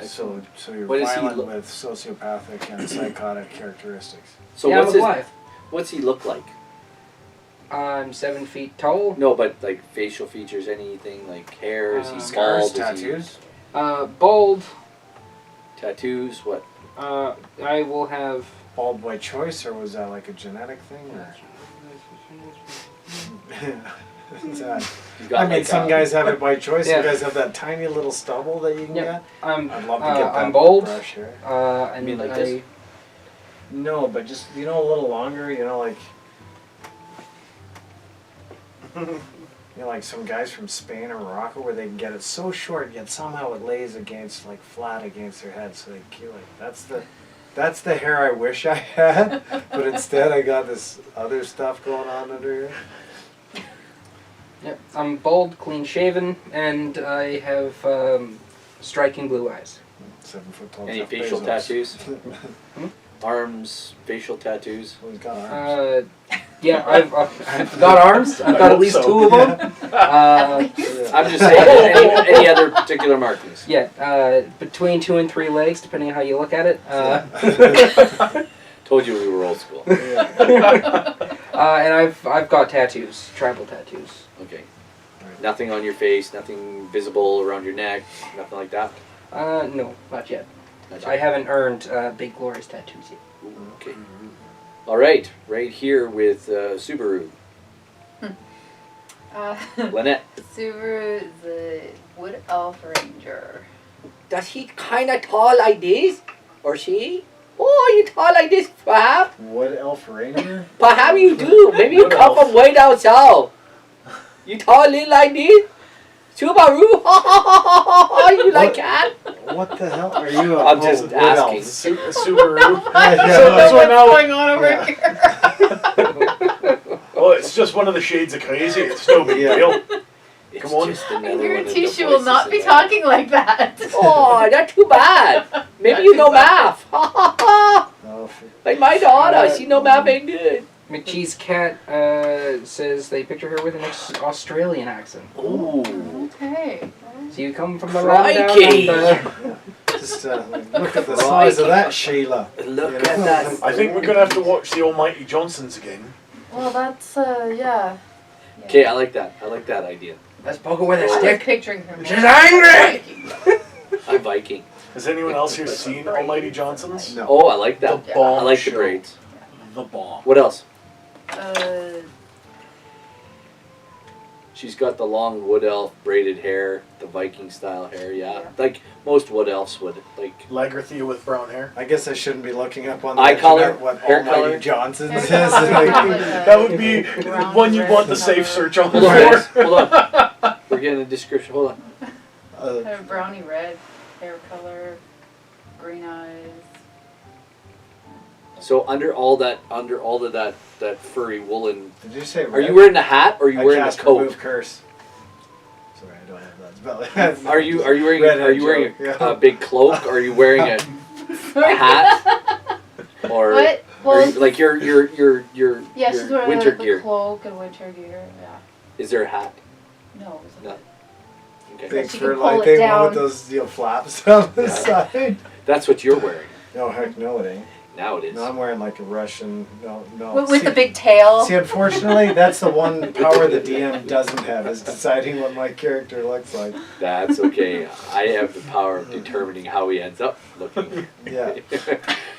So you're What is he violent look- with sociopathic and psychotic characteristics. So yeah, what's I'm a his, Goliath. what's he look like? I'm 7 feet tall. No, but like facial features, anything like hair? Is he Scars, bald? Is he- tattoos. Bald. Tattoos? What? I will have. Bald by choice, or was that like a genetic thing? Or? Is that- He's got I mean, like, some guys have it by choice. Yeah. Some guys have that tiny little stubble that you can Yep. get. I'm. I'd love to get that I'm bald. brush hair. And mean like I, this? No, but just a little longer. Like. Like some guys from Spain or Morocco, where they can get it so short, yet somehow it lays against flat against their head, so they kill it. That's the hair I wish I had, but instead I got this other stuff going on under here. Yep. I'm bald, clean shaven, and I have striking blue eyes. 7 foot tall. Any Jeff facial Bezos. tattoos? Arms, facial tattoos. Well, he's got arms. Yeah, I've got arms. I've got at least 2 of them. At least. I'm just saying, any other particular markings? Yeah, between 2 and 3 legs, depending on how you look at it. Told you we were old school. And I've got tattoos, tribal tattoos. Okay. Nothing on your face, nothing visible around your neck, nothing like that? No, not yet. Not I yet. haven't earned big glorious tattoos yet. Ooh, okay. All right, right here with Subaru. Lynette. Subaru is a wood elf ranger. Does he kind of tall like this? Or she? Oh, you tall like this, perhaps? Wood elf ranger? Perhaps you do. Maybe you come from way down south. You tall little like this? Subaru? You like cat? What the hell are you? I'm just wood asking. elf. Subaru. Yeah, So now, going on over Yeah. here? well, it's just one of the shades of crazy. It's no big Yeah. deal. It's Come on. just I another one of the guarantee she will voices not in be my- talking like that. Oh, not too bad. Maybe you know math. Oh, Like my daughter, she know math ain't good. McCheese Cat says they picture her with an Australian accent. Ooh. Okay. So you come from the rundown Crikey. and just look at the size of that Sheila. Look You at know? that. I think we're going to have to watch the Almighty Johnsons again. Well, that's, yeah. Okay, I like that. I like that idea. let's poke her with a I was stick. picturing her. She's angry! I'm Viking. Has anyone else here seen Almighty Johnsons? No. Oh, I like that. The bomb I like the show. braids. The bomb. What else? Uh, She's got the long wood elf braided hair, the Viking style hair, yeah. Yeah. Like most wood elves would. Like Lagrathea with brown hair. I guess I shouldn't be looking up on the Eye internet color, what hair Almighty color. Johnson Hair says. color. Like, That would be Brown, one you'd red want the safe color. search on hold on, guys. for. Hold on. We're getting a description. Hold on. uh, kind of browny red hair color, green eyes. So under all of that furry woolen. did you say Are you wearing a hat or are you I wearing a cast coat? remove curse. Sorry, I don't have that spell. Are you wearing Redhead joke, a yeah. big cloak? Are you wearing a hat? Or What? are Well, you, like your yeah, she's wearing winter like, the gear? cloak and winter gear. Yeah. Is there a hat? No. It's No. not. Okay. Big She fur can pull like it thing, one down. with those flaps on the Yeah. side. That's what you're wearing. No, heck no, it ain't. Now it is. No, I'm wearing like a Russian. No. With See- the big tail. See, unfortunately, that's the one power the DM doesn't have, is deciding what my character looks like. That's okay. I have the power of determining how he ends up looking. Yeah.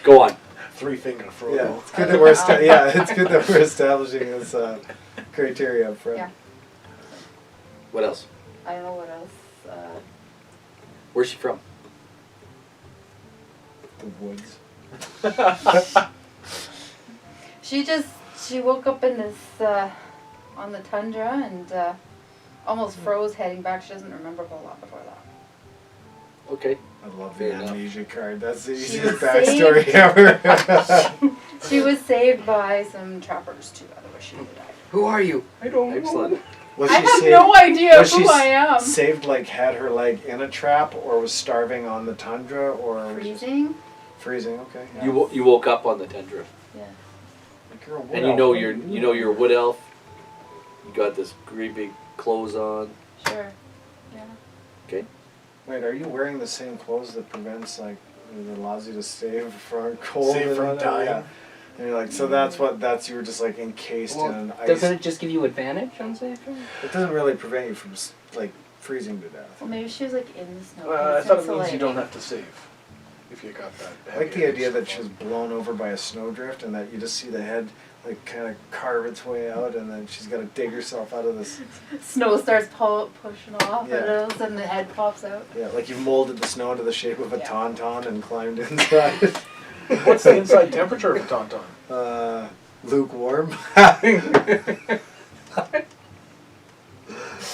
Go on. 3-finger Frodo. Yeah, it's good that we're it's good that we're establishing this criteria up front. Yeah. What else? I don't know what else. Where's she from? The woods. She woke up in this on the tundra and almost froze heading back. She doesn't remember a whole lot before that. Okay. I love Fair the enough. amnesia card. That's the She easiest was backstory saved. ever. She was saved by some trappers too, otherwise she would have died. Who are you? I don't Excellent. Was I she have saved, no idea was who she I am. saved like had her leg in a trap, or was starving on the tundra, or was just Freezing? freezing? Okay. Yeah. You woke up on the tundra, Yeah. Like you're a wood and you elf, know what you're do you know you're a wood elf. You got this great big clothes on. Sure. Yeah. Okay. Wait, are you wearing the same clothes that prevents that allows you to save from cold? Save and from whatnot? dying. Yeah. And you're like, so you were just like encased in an ice. Doesn't it just give you advantage on saving? It doesn't really prevent you from like freezing to death. Well, maybe she was like in the snow. I thought it means you don't have to save if you got that. I like the idea that she was blown over by a snowdrift and that you just see the head like kind of carve its way out, and then she's got to dig herself out of this. Snow starts pushing off, Yeah. and all of a sudden the head pops out. Yeah, like you've molded the snow into the shape of a Yeah. tauntaun and climbed inside. What's the inside temperature of a tauntaun? Lukewarm. I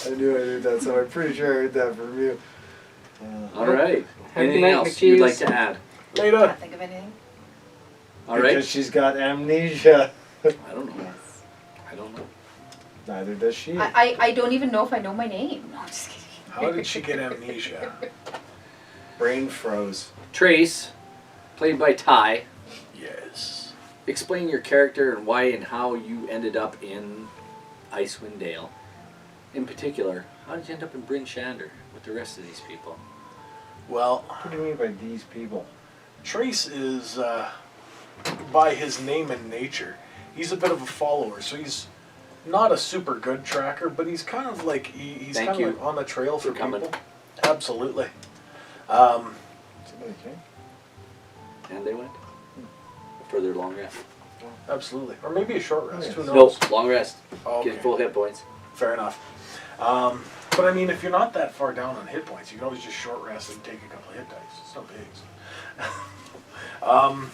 knew I did that, so I'm pretty sure I heard that from you. All right. Have a good Anything night, else you'd McCheese. like to add? Later. Can't think of anything. All Because right. she's got amnesia. I don't know. Yes. I don't know. Neither does she. I don't even know if I know my name. No, I'm just kidding. How did she get amnesia? Brain froze. Trace, played by Ty. Yes. Explain your character and why and how you ended up in Icewind Dale. In particular, how did you end up in Bryn Shander with the rest of these people? Well, What do you mean by these people? Trace is, by his name and nature, he's a bit of a follower. So he's not a super good tracker, but he's kind of like he's Thank kind you of like on the trail for for coming. people. Absolutely. Somebody came? And they went for their long rest. Absolutely. Or maybe a short rest. Oh, Who yes. knows? No, long rest. Okay. Get full hit points. Fair enough. But I mean, if you're not that far down on hit points, you can always just short rest and take a couple of hit dice. It's no bigs.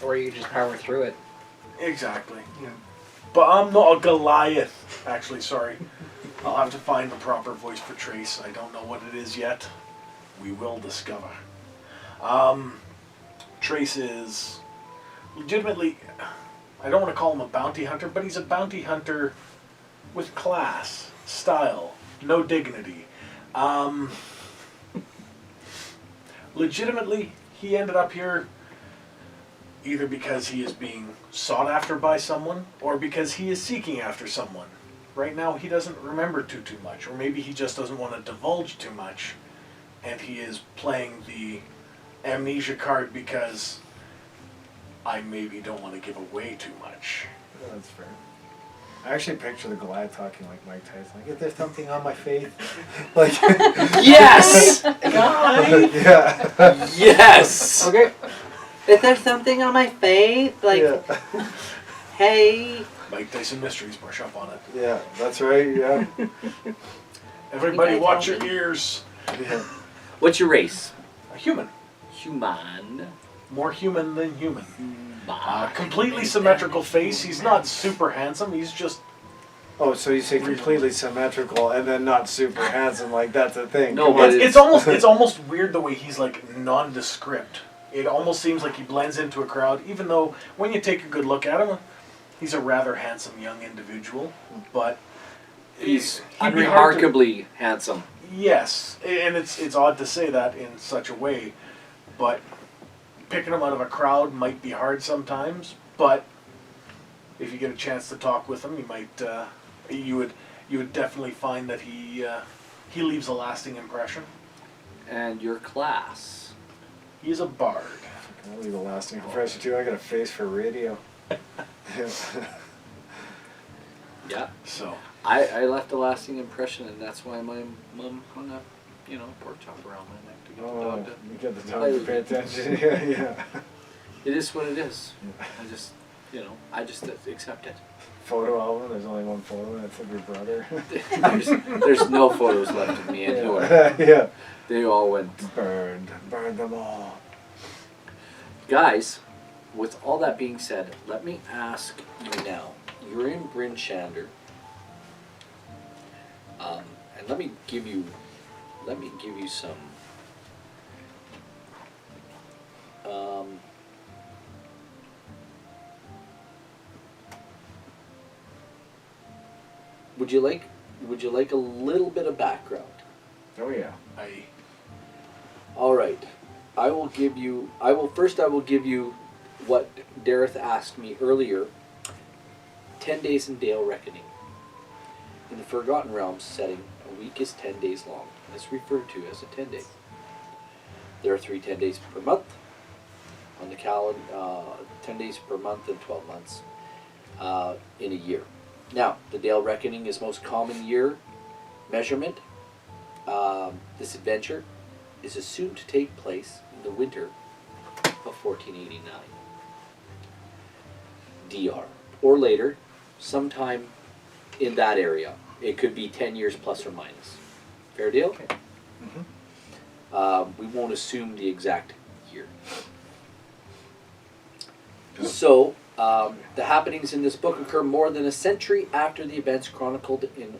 Or you just power through it. Exactly. Yeah. But I'm not a Goliath. Actually, sorry. I'll have to find the proper voice for Trace. I don't know what it is yet. We will discover. Trace is legitimately, I don't want to call him a bounty hunter, but he's a bounty hunter with class, style, no dignity. Legitimately, he ended up here either because he is being sought after by someone or because he is seeking after someone. Right now, he doesn't remember too much, or maybe he just doesn't want to divulge too much, and he is playing the amnesia card because I maybe don't want to give away too much. Yeah, that's fair. I actually picture the Goliath talking like Mike Tyson. Like, is there something on my faith? Like, Yes! yeah. Yes! Okay. Is there something on my face? Like, yeah. hey. Mike Tyson Mysteries, brush up on it. Yeah, that's right, yeah. Everybody guys watch all your me? ears. Yeah. What's your race? A human. Human. More human than human. Human. Completely symmetrical face. He's not super handsome. He's just Oh, so you say completely symmetrical and then not super handsome, like that's a thing. No, Come but on. it's almost weird the way he's like nondescript. It almost seems like he blends into a crowd, even though when you take a good look at him, he's a rather handsome young individual. But He's he'd be hard to- unremarkably handsome. Yes, and it's odd to say that in such a way, but picking him out of a crowd might be hard sometimes. But if you get a chance to talk with him, you might you would definitely find that he leaves a lasting impression. And your class. He's a bard. I'll leave a lasting impression too. I got a face for radio. Yeah. So I left a lasting impression, and that's why my mom hung a, pork chop around my neck to get the Oh, dog to. you get the time to pay attention. Yeah, yeah. It is what it is. I just, I just accept it. Photo album. There's only one photo, and it's of your brother. There's no photos left of me anywhere. Yeah. They all went. Burned them all. Guys, with all that being said, let me ask you now. You're in Bryn Shander. And let me give you some would you like a little bit of background? Oh yeah. All right. I will give you what Dareth asked me earlier. 10 days in Dale Reckoning. In the Forgotten Realms setting, a week is 10 days long. It's referred to as a 10 day. There are 10 days per month on the calendar, 10 days per month and 12 months in a year. Now, the Dale Reckoning is most common year measurement. This adventure is assumed to take place in the winter of 1489. DR. Or later, sometime in that area. It could be 10 years plus or minus. Fair deal? Okay. We won't assume the exact year. So, the happenings in this book occur more than a century after the events chronicled in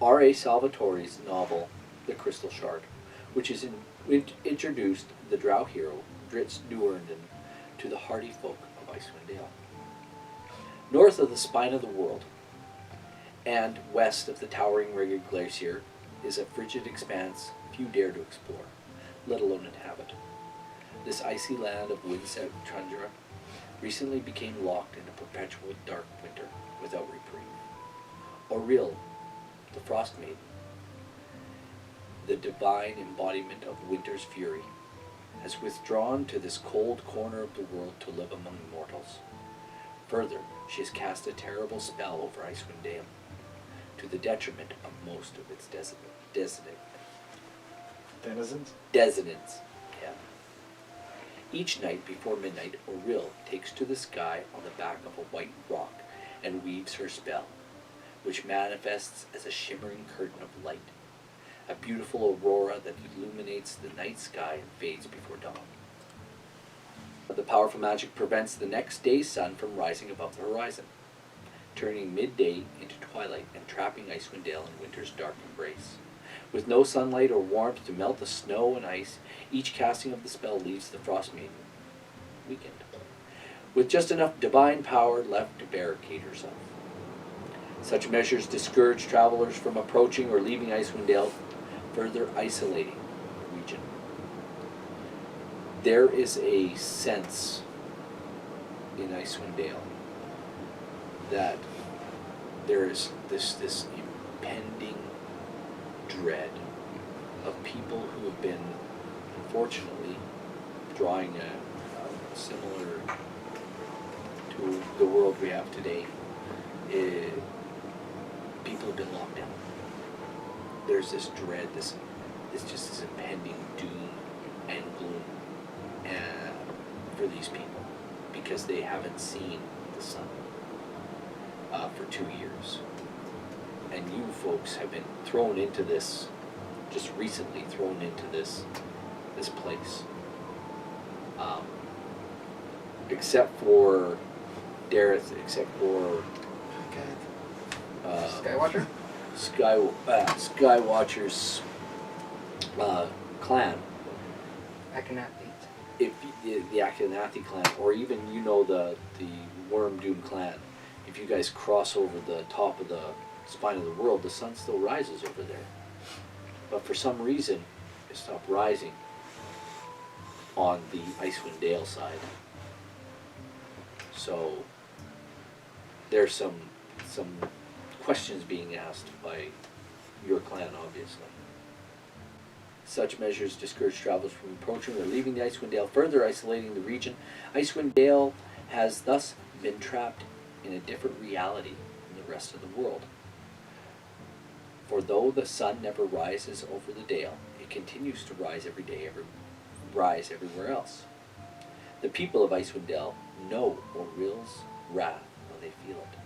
R.A. Salvatore's novel, The Crystal Shard, which introduced the drow hero, Dritz Duernden, to the hardy folk of Icewind Dale. North of the spine of the world, and west of the towering Rigid Glacier, is a frigid expanse few dare to explore, let alone inhabit. This icy land of wind-set tundra recently became locked in a perpetual dark winter without reprieve. Auril, the frostmaiden, the divine embodiment of winter's fury, has withdrawn to this cold corner of the world to live among mortals. Further, she has cast a terrible spell over Icewind Dale, to the detriment of most of its denizens. Yeah. Each night before midnight, Auril takes to the sky on the back of a white rock and weaves her spell, which manifests as a shimmering curtain of light, a beautiful aurora that illuminates the night sky and fades before dawn. The powerful magic prevents the next day's sun from rising above the horizon, turning midday into twilight and trapping Icewind Dale in winter's dark embrace. With no sunlight or warmth to melt the snow and ice, each casting of the spell leaves the frostmaiden weakened, with just enough divine power left to barricade herself. Such measures discourage travelers from approaching or leaving Icewind Dale, further isolating the region. There is a sense in Icewind Dale that there is this impending dread of people who have been, unfortunately, drawing a similar to the world we have today. People have been locked down. There's this dread, this impending doom and gloom for these people because they haven't seen the sun for 2 years. And you folks have been thrown into this, just recently thrown into this place. Except for Dareth, except for Skywatcher? Skywatcher's clan. Akhenath. If the Akhenathi clan, or even the Worm Doom clan, if you guys cross over the top of the spine of the world, the sun still rises over there. But for some reason, it stopped rising on the Icewind Dale side. So there's some questions being asked by your clan, obviously. Such measures discourage travelers from approaching or leaving the Icewind Dale, further isolating the region. Icewind Dale has thus been trapped in a different reality from the rest of the world. For though the sun never rises over the Dale, it continues to rise every day, rise everywhere else. The people of Icewind Dale know Auril's wrath when they feel it,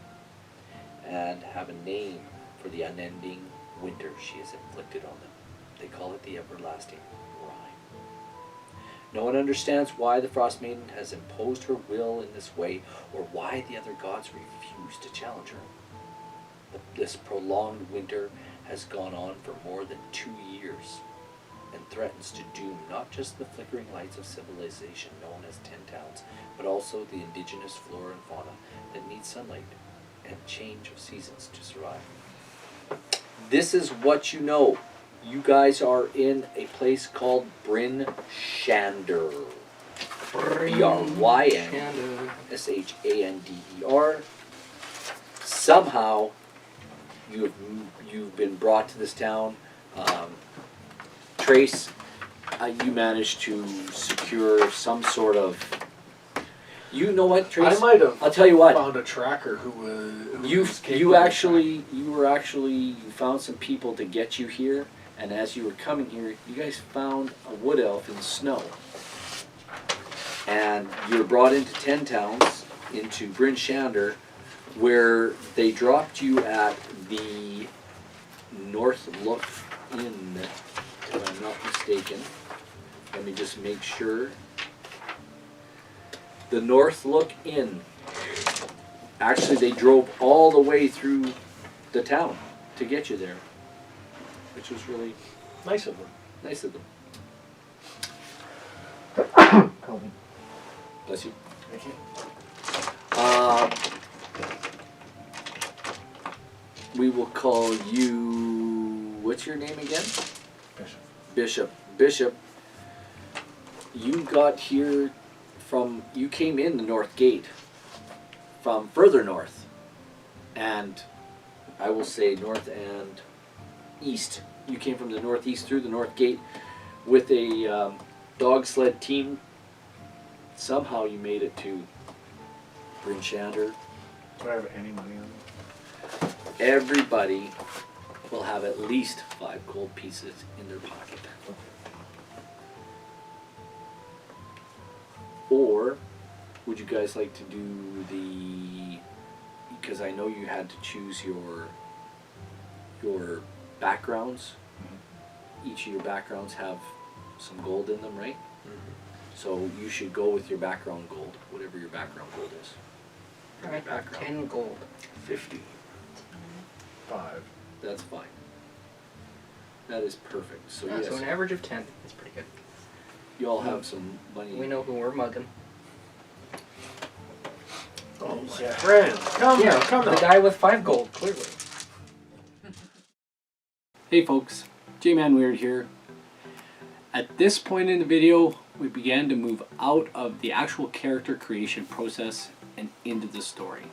and have a name for the unending winter she has inflicted on them. They call it the everlasting Rime. No one understands why the Frostmaiden has imposed her will in this way, or why the other gods refuse to challenge her. This prolonged winter has gone on for more than 2 years, and threatens to doom not just the flickering lights of civilization known as 10 Towns, but also the indigenous flora and fauna that need sunlight and change of seasons to survive. this is what you know. You guys are in a place called Bryn Shander. BRYNSHANDER. Somehow, you've been brought to this town. Trace, you managed to secure some sort of. You know what, Trace? I might have. I'll tell you what. Found a tracker who was. You found some people to get you here, and as you were coming here, you guys found a wood elf in the snow. And you were brought into 10 towns, into Bryn Shander, where they dropped you at the North Look Inn, if I'm not mistaken. Let me just make sure. The North Look Inn. Actually, they drove all the way through the town to get you there, which was really Nice of them. nice of them. COVID. Bless you. Thank you. We will call you. What's your name again? Bishop. Bishop. Bishop. You got here from. You came in the North Gate from further north, and I will say north and east. You came from the northeast through the North Gate with a dog sled team. Somehow you made it to Bryn Shander. Do I have any money on me? Everybody will have at least 5 gold pieces in their pocket. Or would you guys like to do the, because I know you had to choose your backgrounds. Each of your backgrounds have some gold in them, right? So you should go with your background gold, whatever your background gold is. I got 10 gold. 50. 5. That's fine. That is perfect. So Yeah, yes, so an average of 10. That's pretty good. you all have some money. We know who we're mugging. Oh my Yeah. friend. Come Yeah, now, come the now. guy with 5 gold, clearly. Hey folks, J-Man Weird here. At this point in the video, we began to move out of the actual character creation process and into the story.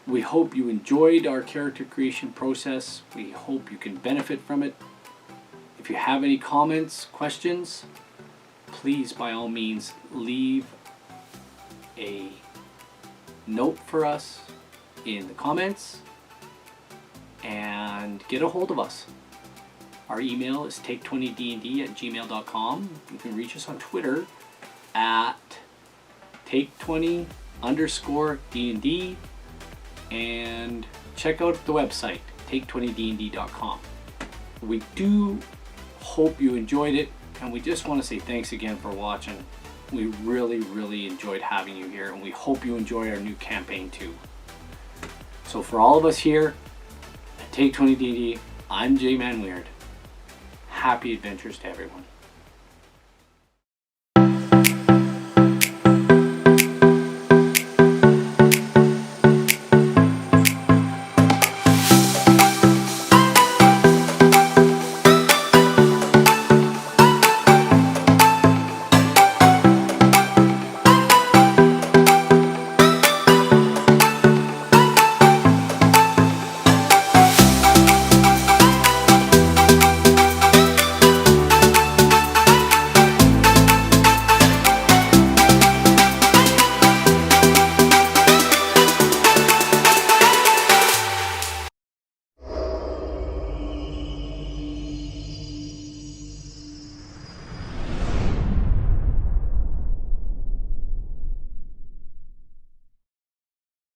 We hope you enjoyed our character creation process. We hope you can benefit from it. If you have any comments, questions, please by all means leave a note for us in the comments and get a hold of us. Our email is take20dnd@gmail.com. You can reach us on Twitter at take20_dnd and check out the website take20dnd.com. We do hope you enjoyed it, and we just want to say thanks again for watching. We really enjoyed having you here, and we hope you enjoy our new campaign too. So for all of us here at Take20DD, I'm J-Man Weird. Happy adventures to everyone.